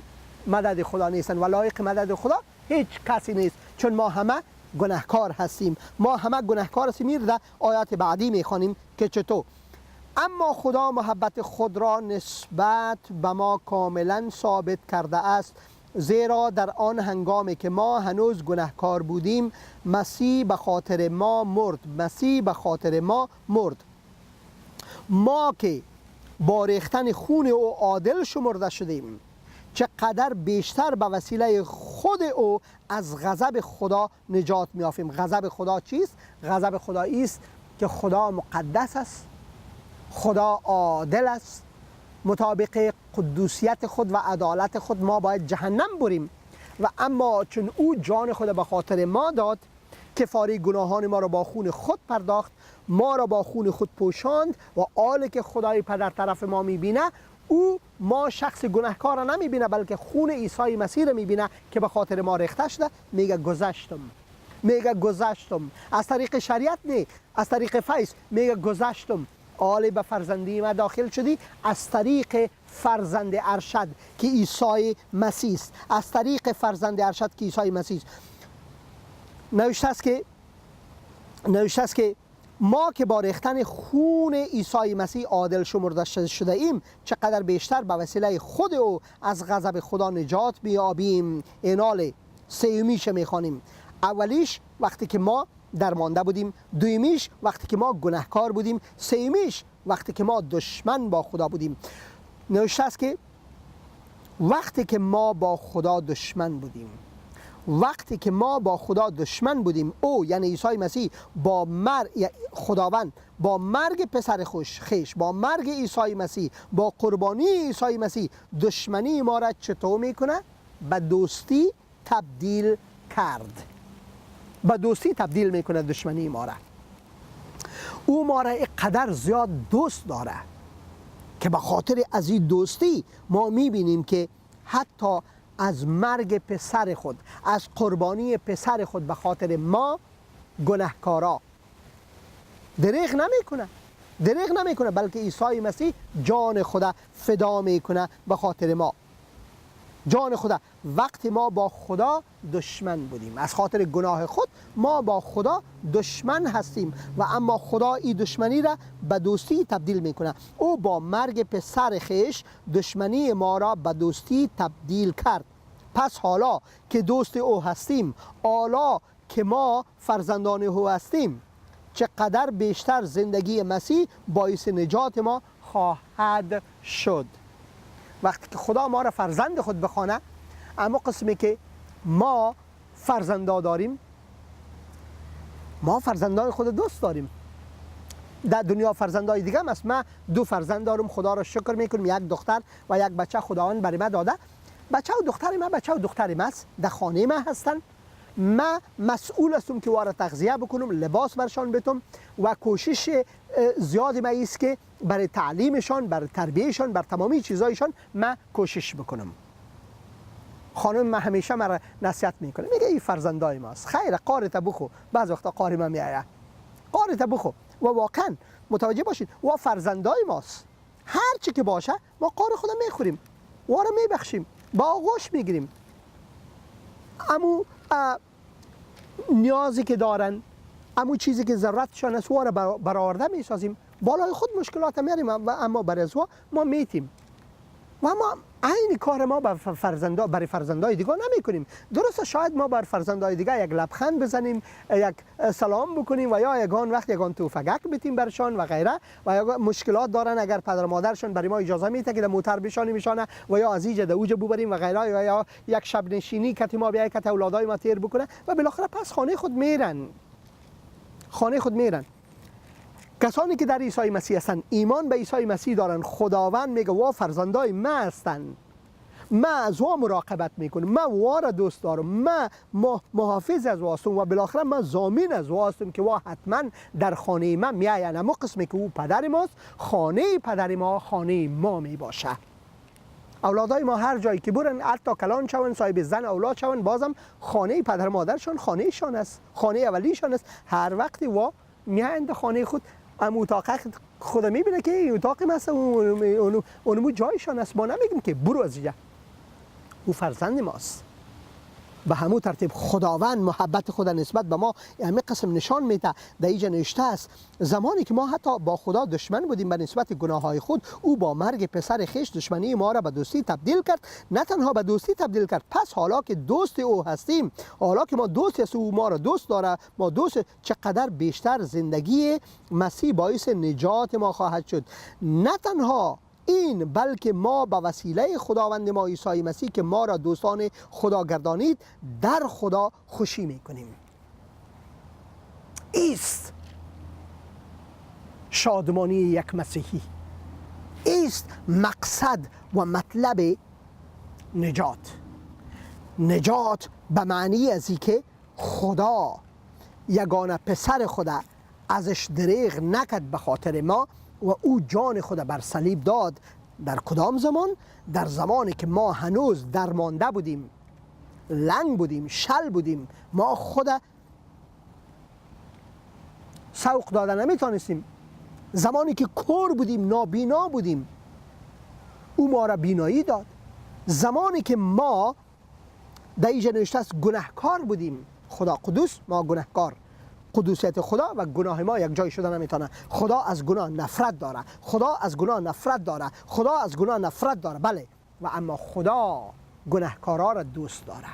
مدد خدا نیستن و لایق مدد خدا هیچ کسی نیست، چون ما همه گناهکار هستیم. این در آیات بعدی میخوانیم که چطور؟ اما خدا محبت خود را نسبت به ما کاملا ثابت کرده است، زیرا در آن هنگامی که ما هنوز گناهکار بودیم، مسیح به خاطر ما مرد. ما که با ریختن خون او عادل شمرده شدیم، چقدر بیشتر به وسیله خود او از غضب خدا نجات می‌یابیم. غضب خدا چیست؟ غضب خدا است که خدا مقدس است، خدا عادل است، مطابق قدوسیت خود و عدالت خود ما باید جهنم بریم، و اما چون او جان خود به خاطر ما داد، کفاره گناهان ما را با خون خود پرداخت، ما را با خون خود پوشاند و آلی که خدای پدر طرف ما میبینه، او ما شخص گناهکار را نمیبینه بلکه خون عیسی مسیح را میبینه که به خاطر ما ریخته شده. میگه گذشتم از طریق شریعت نه، از طریق فیض. میگه گذشتم آل به فرزندی ما داخل شدی از طریق فرزند ارشد که عیسی مسیح است، از طریق فرزند ارشد که عیسی مسیح است. نوشته است که ما که با ریختن خون عیسی مسیح عادل شمرده شده ایم، چقدر بیشتر به وسیله خود او از غضب خدا نجات بیابیم. اینال سیومیش میخوانیم. اولیش وقتی که ما درمانده بودیم، دویمیش وقتی که ما گناهکار بودیم، سیومیش وقتی که ما دشمن با خدا بودیم. نوشته است که وقتی که ما با خدا دشمن بودیم، او یعنی عیسی مسیح خداوند با مرگ پسر خویش، با مرگ عیسی مسیح، با قربانی عیسی مسیح دشمنی ما را چطور میکنه؟ به دوستی تبدیل کرد. به دوستی تبدیل میکنه دشمنی ما را. او ما را اینقدر زیاد دوست داره که به خاطر از این دوستی ما میبینیم که حتی از مرگ پسر خود، از قربانی پسر خود به خاطر ما گناهکارا دریغ نمیکنه، بلکه عیسی مسیح جان خدا فدا میکنه به خاطر ما. جان خدا وقتی ما با خدا دشمن بودیم، از خاطر گناه خود ما با خدا دشمن هستیم و اما خدا این دشمنی را به دوستی تبدیل میکنه. او با مرگ پسر خیش دشمنی ما را به دوستی تبدیل کرد. پس حالا که دوست او هستیم، حالا که ما فرزندان او هستیم، چقدر بیشتر زندگی مسیح باعث نجات ما خواهد شد. وقتی که خدا ما را فرزند خود بخوانه، اما قسمی که ما فرزندا داریم، ما فرزندان خود دوست داریم. در دنیا فرزندای دیگه هم است. من 2 فرزند دارم، خدا را شکر میکنم، 1 دختر و 1 بچه خداوند برای من داده. بچه و دختر من بچه و دختر من است، در خانه من هستن. من مسئول هستم که وارا تغذیه بکنم، لباس برشان بدم و کوشش زیادی من است که برای تعلیمشان، برای تربیهشان، بر تمامی چیزایشان من کوشش بکنم. خانم من همیشه مرا نصیحت میکنه، میگه این فرزندای ماست، خیر قارت بخو. بعض وقتا قاری من میآید، قارت بخو. و واقعا متوجه باشید و فرزندای ماست، هر چی که باشه ما قار خودم میخوریم، وارا میبخشیم، با آغوش میگیریم. امو نیازی که دارن، امو چیزی که ضرورتشان است وارا برآورده میسازیم. بالای خود مشکلات میاریم و اما برای از ما میتیم و ما عین کار ما برای فرزندای دیگه نمی کنیم. درسته شاید ما بر فرزندای دیگه یک لبخند بزنیم، یک سلام بکنیم و یا یگان وقت یگان توفگک بتیم برشان و غیره، و یا مشکلات دارن اگر پدر مادرشان برای ما اجازه میده که در موتر بشانیم و یا از اینجا در اوج ببریم و غیره، یا یک شب نشینی که ما بیای که اولادای ما تیر بکنه و بالاخره پس خانه خود میرن. کسانی که در عیسی مسیح هستند، ایمان به عیسی مسیح دارن، خداوند میگه وا فرزندای من هستند، من از وا مراقبت میکنم، من وا را دوست دارم، من محافظ از وا هستم و بالاخره من ضامن از وا هستم که وا حتما در خانه من میآید. اما قسمی که او پدر ماست، خانه پدر ما خانه ما میباشه. اولادای ما هر جایی که برن، حتی کلان شون، صاحب زن اولاد شون، بازم خانه پدر مادرشان خانهشان است، خانه اولیشان است. هر وقتی وا میایند خانه خود، اتاق خدا میبینه که این اتاق مثلا اونمو جایشان است. ما نمیگیم که برو از اینجا، او فرزند ماست. به همون ترتیب خداوند محبت خود نسبت به ما همین قسم نشان میده. در اینجا نوشته است زمانی که ما حتی با خدا دشمن بودیم به نسبت گناه های خود، او با مرگ پسر خویش دشمنی ما را به دوستی تبدیل کرد. نه تنها به دوستی تبدیل کرد، پس حالا که دوست او هستیم، حالا که ما دوست هستیم، او ما را دوست داره، ما دوست، چقدر بیشتر زندگی مسیح باعث نجات ما خواهد شد. نه تنها این، بلکه ما به وسیله خداوند ما عیسی مسیح که ما را دوستان خدا گردانید، در خدا خوشی میکنیم. ایست شادمانی یک مسیحی، ایست مقصد و مطلب نجات به معنی ازی که خدا یگانه پسر خدا ازش دریغ نکرد به خاطر ما و او جان خود بر صلیب داد. در کدام زمان؟ در زمانی که ما هنوز درمانده بودیم، لنگ بودیم، شل بودیم، ما خود سوق دادن نمیتونستیم. زمانی که کور بودیم، نابینا بودیم، او ما را بینایی داد. زمانی که ما در اینجا نوشته است گناهکار بودیم، خدا قدوس، ما گناهکار، قدوسیت خدا و گناه ما یک جای شده نمیتونه. خدا از گناه نفرت داره، خدا از گناه نفرت داره، خدا از گناه نفرت داره، بله، و اما خدا گناهکارا را دوست داره.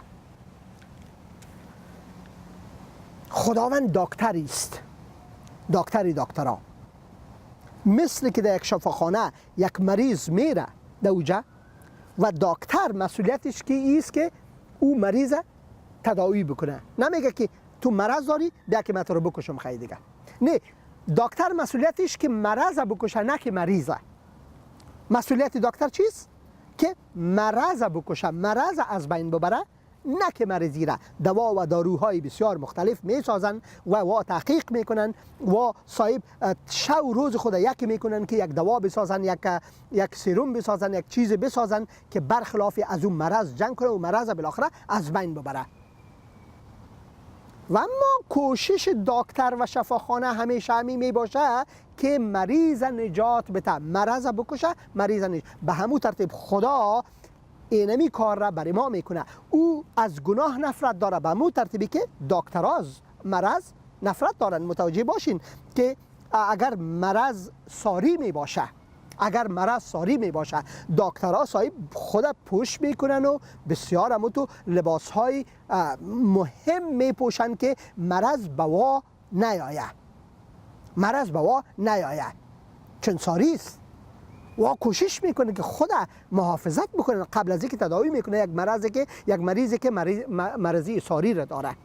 خداوند دکتری است، دکترا، مثل که در یک شفاخانه یک مریض میره در اوجه و دکتر مسئولیتش که ایست که او مریض تداوی بکنه. نمیگه که تو مرض داری بیا که من تو رو بکشم خیلی دیگه. نه، دکتر مسئولیتش که مرض بکشه، نه که مریضه. مسئولیت دکتر چیست؟ که مرض بکشه، مرض از بین ببره، نه که مریضی را دوا و داروهای بسیار مختلف میسازن و تحقیق میکنن و صاحب شب و روز خود یکی میکنن که یک دوا بسازن، یک سرم بسازن، یک چیز بسازن که برخلاف از اون مرض جنگ کنه و مرض بالاخره از بین ببره. و اما کوشش دکتر و شفاخانه همیشه همی می باشه که مریض نجات بده، مرض بکشه، مریض نجات. به همون ترتیب خدا اینمی کار را برای ما میکنه. او از گناه نفرت داره، به همون ترتیبی که دکترها از مرض نفرت دارن. متوجه باشین که اگر مرض ساری می باشه، اگر مرض ساری می باشه، دکترها صاحب خود پوش میکنن و بسیار همون تو لباس های مهم می پوشن که مرض بوا نیایه، مرض بوا نیایه، چون ساری است. و کوشش میکنه که خود محافظت بکنه قبل از اینکه تداوی میکنه یک مریضی که مرضی ساری را داره.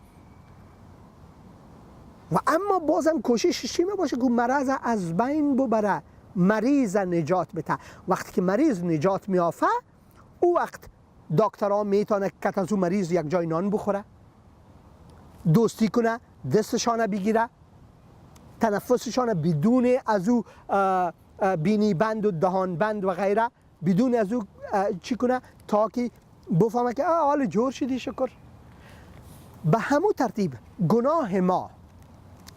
و اما بازم کوشش چی باشه که مرض از بین ببره، مریض نجات بده. وقتی که مریض نجات میافه، او وقت دکترها میتونه که از اون مریض یک جای نان بخوره، دوستی کنه، دستشان بگیره، تنفسشان بدون از او بینی بند و دهان بند و غیره، بدون از او چی کنه تا که بفهمه که حال جور شدی شکر. به همون ترتیب گناه ما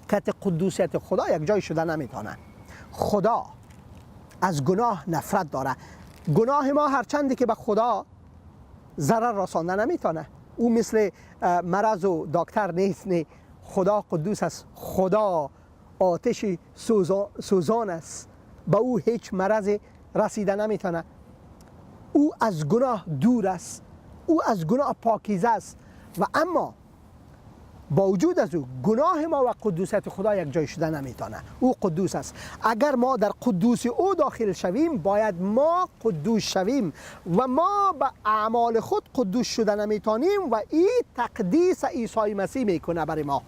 که قدوسیت خدا یک جای شده نمیتونه. خدا از گناه نفرت داره. گناه ما هرچندی که به خدا ضرر رسانده نمیتونه. او مثل مرض و دکتر نیست. نه، خدا قدوس است، خدا آتش سوزان است، به او هیچ مرض رسیده نمیتونه. او از گناه دور است، او از گناه پاکیزه است. و اما با وجود از او گناه ما و قدوسیت خدا یک جای شده نمیتونه. او قدوس است. اگر ما در قدوس او داخل شویم، باید ما قدوس شویم و ما به اعمال خود قدوس شده نمیتونیم و این تقدیس عیسی مسیح میکنه برای ما.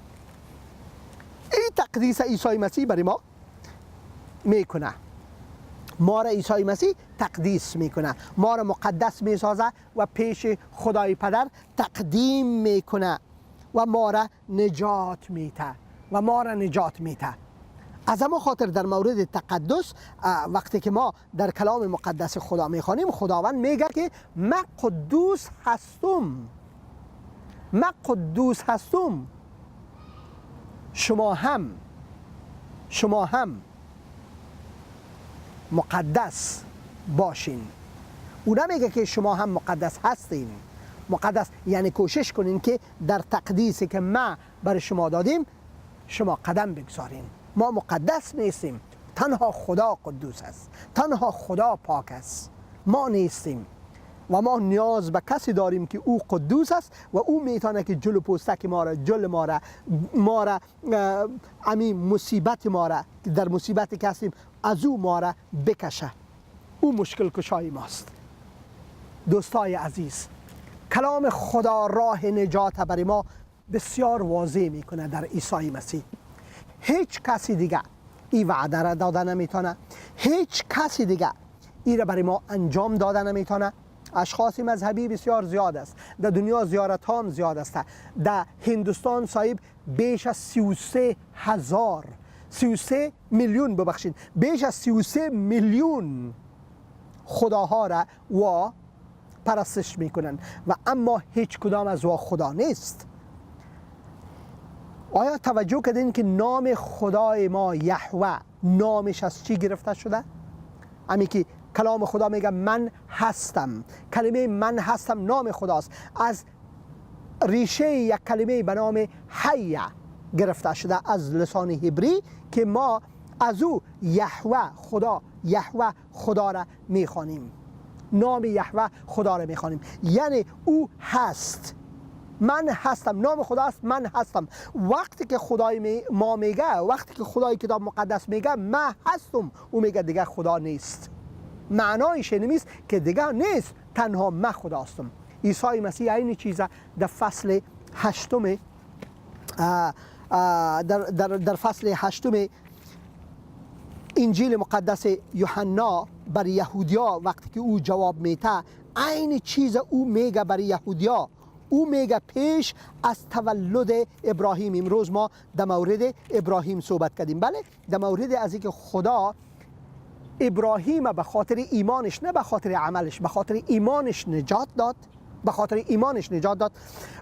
این تقدیس عیسی مسیح برای ما میکنه. ما را عیسی مسیح تقدیس میکنه، ما را مقدس میسازه و پیش خدای پدر تقدیم میکنه و ما را نجات میده و ما را نجات میده. از اما خاطر در مورد تقدس وقتی که ما در کلام مقدس خدا میخوانیم، خداوند میگه که من قدوس هستم، من قدوس هستم، شما هم مقدس باشین. او نمیگه که شما هم مقدس هستین. مقدس یعنی کوشش کنین که در تقدیسی که ما برای شما دادیم شما قدم بگذارین. ما مقدس نیستیم، تنها خدا قدوس است، تنها خدا پاک است، ما نیستیم. و ما نیاز به کسی داریم که او قدوس است و او میتونه که جلو پوستک ما را، جل ما را همین مصیبت ما را که در مصیبتی که هستیم از او ما را بکشه. او مشکل کشای ماست. دوستای عزیز، کلام خدا راه نجات برای ما بسیار واضح میکنه در عیسی مسیح. هیچ کسی دیگه این وعده را داده نمیتونه، هیچ کسی دیگه این را برای ما انجام داده نمیتونه. اشخاص مذهبی بسیار زیاد است، در دنیا زیارت هم زیاد است. در هندوستان صاحب بیش از 33 میلیون ببخشید، بیش از 33 میلیون خداها را و پرستش میکنن و اما هیچ کدام از وا خدا نیست. آیا توجه کردین که نام خدای ما یهوه نامش از چی گرفته شده؟ امی که کلام خدا میگه من هستم. کلمه من هستم نام خداست. از ریشه یک کلمه به نام حیه گرفته شده از لسان هبری که ما از او یهوه خدا را میخوانیم. نام یهوه خدا را میخوانیم، یعنی او هست. من هستم، نام خدا است من هستم. وقتی که خدای ما میگه، وقتی که خدای کتاب مقدس میگه من هستم، او میگه دیگه خدا نیست. معنایش نیست که دیگه نیست، تنها من خدا هستم. عیسی مسیح این چیزا در فصل هشتم در فصل هشتم انجیل مقدس یوحنا برای یهودیا وقتی که او جواب میده، این چیز او میگه برای یهودیا او میگه پیش از تولد ابراهیم. امروز ما در مورد ابراهیم صحبت کردیم. بله، در مورد از اینکه خدا ابراهیم به خاطر ایمانش، نه به خاطر عملش، به خاطر ایمانش نجات داد، به خاطر ایمانش نجات داد.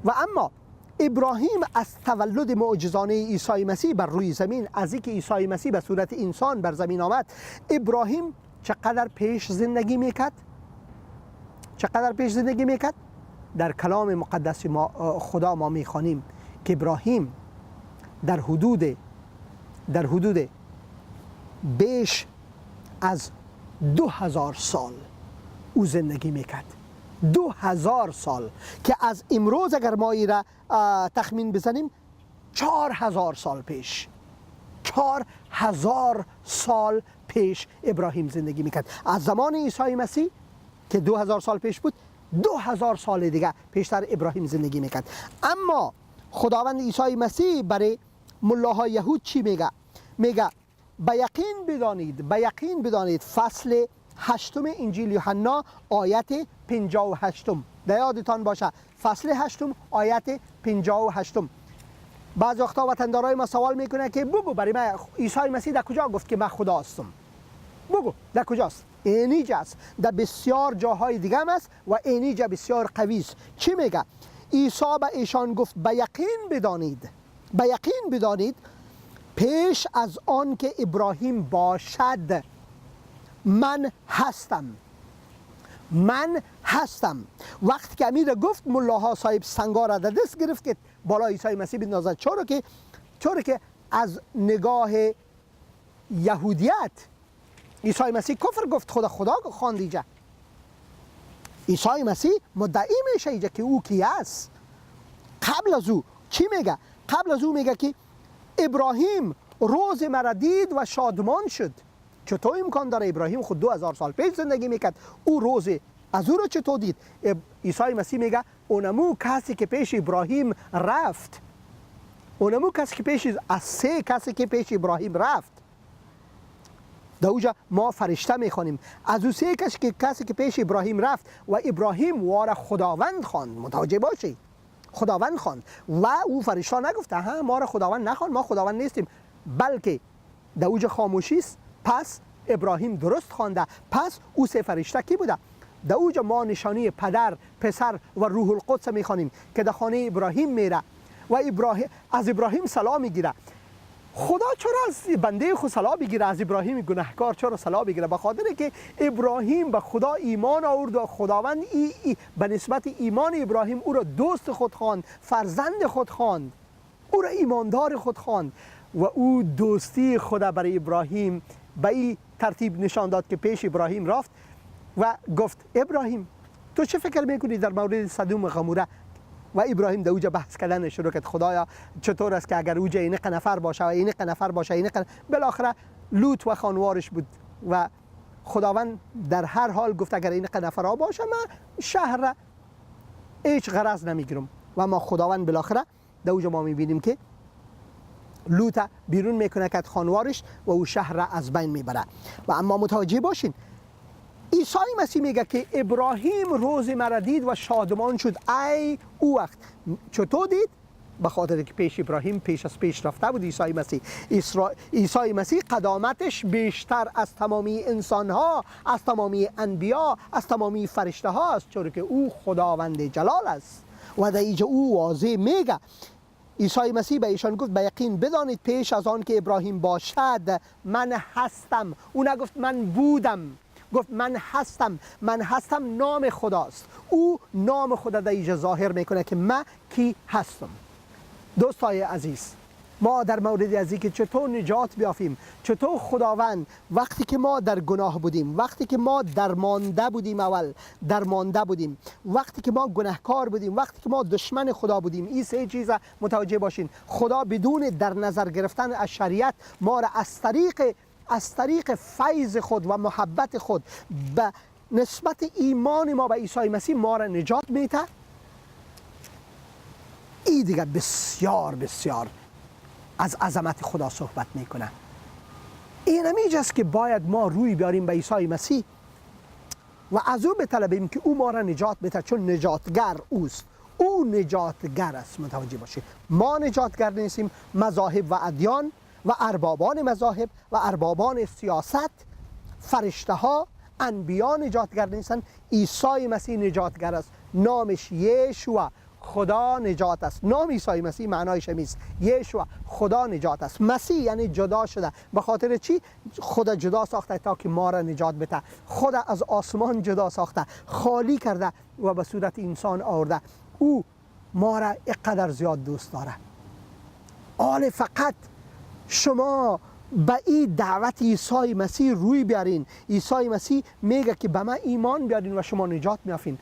و اما ابراهیم از تولد معجزانه عیسی مسیح بر روی زمین، از اینکه عیسی مسیح به صورت انسان بر زمین آمد، ابراهیم چقدر پیش زندگی میکرد؟ چقدر پیش زندگی میکرد؟ در کلام مقدس خدا ما میخوانیم که ابراهیم در حدود بیش از 2000 سال او زندگی میکرد. 2000 سال که از امروز اگر ما ای را تخمین بزنیم 4000 سال پیش، 4000 سال پیش ابراهیم زندگی میکرد. از زمان عیسی مسیح که 2000 سال پیش بود، 2000 سال دیگه پیشتر ابراهیم زندگی میکرد. اما خداوند عیسی مسیح برای ملاهای یهود چی میگه؟ میگه به یقین بدانید فصل 8 انجیل یوحنا آیت 58. در یادتان باشه فصل 8 آیت 58. بعض وقتا وطندارای ما سوال میکنه که بگو برای من عیسی مسیح در کجا گفت که من خدا هستم؟ بگو در کجاست؟ اینجا است. در بسیار جاهای دیگه هم است و اینجا بسیار قوی است. چی میگه؟ عیسی به ایشان گفت به یقین بدانید پیش از آن که ابراهیم باشد من هستم. وقتی که امیر گفت ملاها صاحب سنگار در دست گرفت که بالا عیسی مسیح بندازد. چرا که از نگاه یهودیت عیسی مسیح کفر گفت، خدا خواند اینجا. عیسی مسیح مدعی میشه اینجا که او کی است. قبل از او چی میگه؟ قبل از او میگه که ابراهیم روز مرا دید و شادمان شد. چطور امکان داره؟ ابراهیم خود 2000 سال پیش زندگی میکرد، او روز از او رو چطور دید؟ عیسی مسیح میگه اونمو کسی که پیش ابراهیم رفت، اونمو کسی که پیش از 3 کسی که پیش ابراهیم رفت. در اونجا ما فرشته میخوانیم از او 3 کسی که پیش ابراهیم رفت و ابراهیم واره خداوند خواند. متوجه باشید، خداوند خواند و او فرشته نگفت ها ما را خداوند نخواند، ما خداوند نیستیم، بلکه در اوج خاموشی است. پس ابراهیم درست خوانده. پس او 3 فرشته کی بوده؟ در اوج ما نشانی پدر، پسر و روح القدس میخوانیم که در خانه ابراهیم میره و از ابراهیم سلام میگیره. خدا چرا از بنده خود سلام بگیره؟ از ابراهیم گناهکار چرا سلام بگیره؟ به خاطر که ابراهیم به خدا ایمان آورد و خداوند به نسبت ایمان ابراهیم او را دوست خود خواند، فرزند خود خواند، او را ایماندار خود خواند و او دوستی خدا برای ابراهیم به این ترتیب نشان داد که پیش ابراهیم رفت و گفت ابراهیم تو چه فکر میکنی در مورد سدوم و گموره؟ و ابراهیم در اوجا بحث کردن شروع کرد. خدایا چطور است که اگر اوجا این نفر باشه و این نفر باشه، بالاخره لوط و خانوارش بود و خداوند در هر حال گفت اگر این نفرها باشه من شهر را هیچ غرض نمیگیرم. و ما خداوند بالاخره در اوجا ما میبینیم که لوط بیرون میکنه که خانوارش و او شهر را از بین میبره. و اما متوجه باشین عیسی مسیح میگه که ابراهیم روز مرا دید و شادمان شد. ای او وقت چطور دید؟ به خاطر که پیش ابراهیم پیش رفته بود عیسی مسیح. عیسی مسیح قدامتش بیشتر از تمامی انسان ها، از تمامی انبیا، از تمامی فرشته ها است، چون که او خداوند جلال است. و در اینجا او واضح میگه عیسی مسیح به ایشان گفت به یقین بدانید پیش از آن که ابراهیم باشد من هستم. او نگفت من بودم، گفت من هستم. من هستم نام خداست. او نام خدا در اینجا ظاهر میکنه که من کی هستم. دوستای عزیز، ما در مورد از اینکه چطور نجات بیافیم، چطور خداوند وقتی که ما در گناه بودیم، وقتی که ما درمانده بودیم، وقتی که ما گناهکار بودیم، وقتی که ما دشمن خدا بودیم، این 3 چیز متوجه باشین. خدا بدون در نظر گرفتن از شریعت ما را از طریق فیض خود و محبت خود به نسبت ایمان ما به عیسی مسیح ما را نجات میده. این دیگه بسیار بسیار از عظمت خدا صحبت میکنه. این همیجاست که باید ما روی بیاریم به عیسی مسیح و از او بطلبیم که او ما را نجات بده، چون نجاتگر اوست. او نجاتگر است. متوجه باشید ما نجاتگر نیستیم. مذاهب و ادیان و اربابان مذاهب و اربابان سیاست، فرشته ها، انبیا نجاتگر نیستن. عیسی مسیح نجاتگر است. نامش یشوع، خدا نجات است. نام عیسی مسیح معنایش همیست، یشوع، خدا نجات است. مسیح یعنی جدا شده. به خاطر چی؟ خدا جدا ساخته تا که ما را نجات بده. خدا از آسمان جدا ساخته، خالی کرده و به صورت انسان آورده. او ما را اینقدر زیاد دوست داره. آل فقط شما به این دعوت عیسی مسیح روی بیارین. عیسی مسیح میگه که به من ایمان بیارین و شما نجات میافین.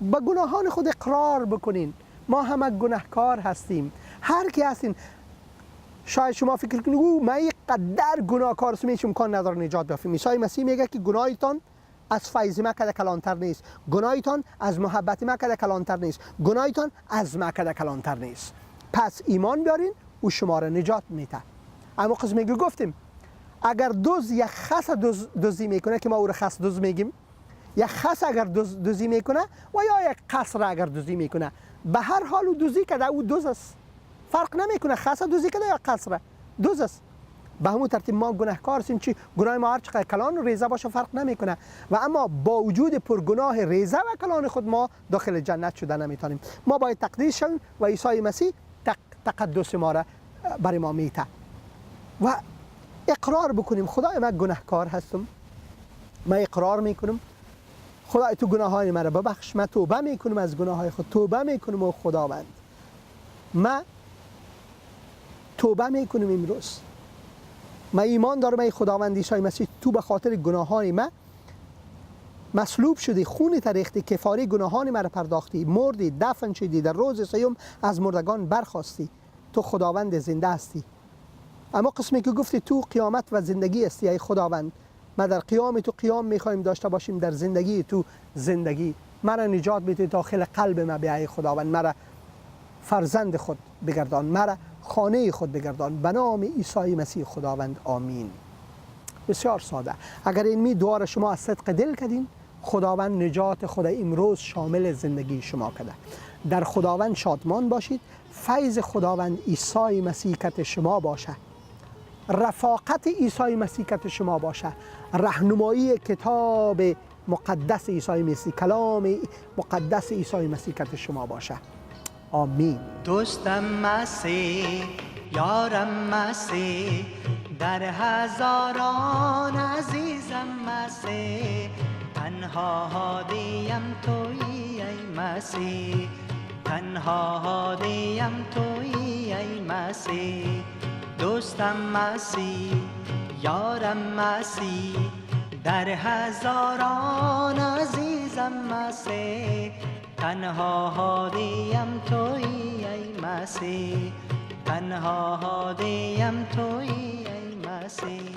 به گناهان خود اقرار بکنین. ما همه گناهکار هستیم. هر کی هستین. شاید شما فکر کنید او من اینقدر گناهکار هستم هیچ امکان نداره نجات بیافیم. عیسی مسیح میگه که گناهتان از فیض مکه کلانتر نیست، گناهتان از محبت مکه کلانتر نیست، گناهتان از مکه کلانتر نیست. پس ایمان بیارین او شما را نجات میده. اما قسمی که گفتیم اگر دوز یک خس دزدی میکنه که ما او را خس دزد میگیم، یک خس اگر دزدی میکنه و یا یک قصر اگر دزدی میکنه، به هر حال او دزدی کرده، او دزد است. فرق نمیکنه خس دزدی کرده یا قصر دزد است. به همون ترتیب ما گناهکار هستیم. چی گناه ما هر چقدر کلان و ریزه باشه فرق نمیکنه و اما با وجود پرگناه ریزه و کلان خود ما داخل جنت شده نمیتونیم. ما باید تقدیس شویم و عیسی مسیح تقدس ما را برای ما میته و اقرار بکنیم خدای من گناهکار هستم، من اقرار میکنم خدای تو گناههای من را ببخش، من توبه میکنم از گناههای خود، توبه میکنم و خداوند من توبه میکنم امروز، من ایمان دارم ای خداوند عیسی مسیح تو به خاطر گناهان من مصلوب شدی، خون ریختی، کفاره گناهان مرا پرداختی، مردی، دفن شدی، در روز سیوم از مردگان برخاستی. تو خداوند زنده هستی. اما قسمی که گفتی تو قیامت و زندگی هستی ای خداوند، ما در قیام تو قیام میخوایم داشته باشیم، در زندگی تو زندگی. مرا نجات بده داخل قلب ما بیا ای خداوند، مرا فرزند خود بگردان، مرا خانه خود بگردان، به نام عیسی مسیح خداوند، آمین. بسیار ساده. اگر این می دعا را شما از صدق دل کردین، خداوند نجات خود امروز شامل زندگی شما کرده. در خداوند شادمان باشید. فیض خداوند عیسی مسیح کت شما باشه، رفاقت عیسی مسیح کت شما باشه، راهنمایی کتاب مقدس عیسی مسیح، کلام مقدس عیسی مسیح کت شما باشه. آمین. دوستم مسیح، یارم مسیح، در هزاران عزیزم مسیح، تنها هادیم تویی ای مسیح، تنها هادیم تویی ای مسیح. دوستم مسیح، یارم مسیح، در هزاران عزیزم مسیح، تنها هادیم تویی ای مسیح، تنها هادیم تویی ای مسیح.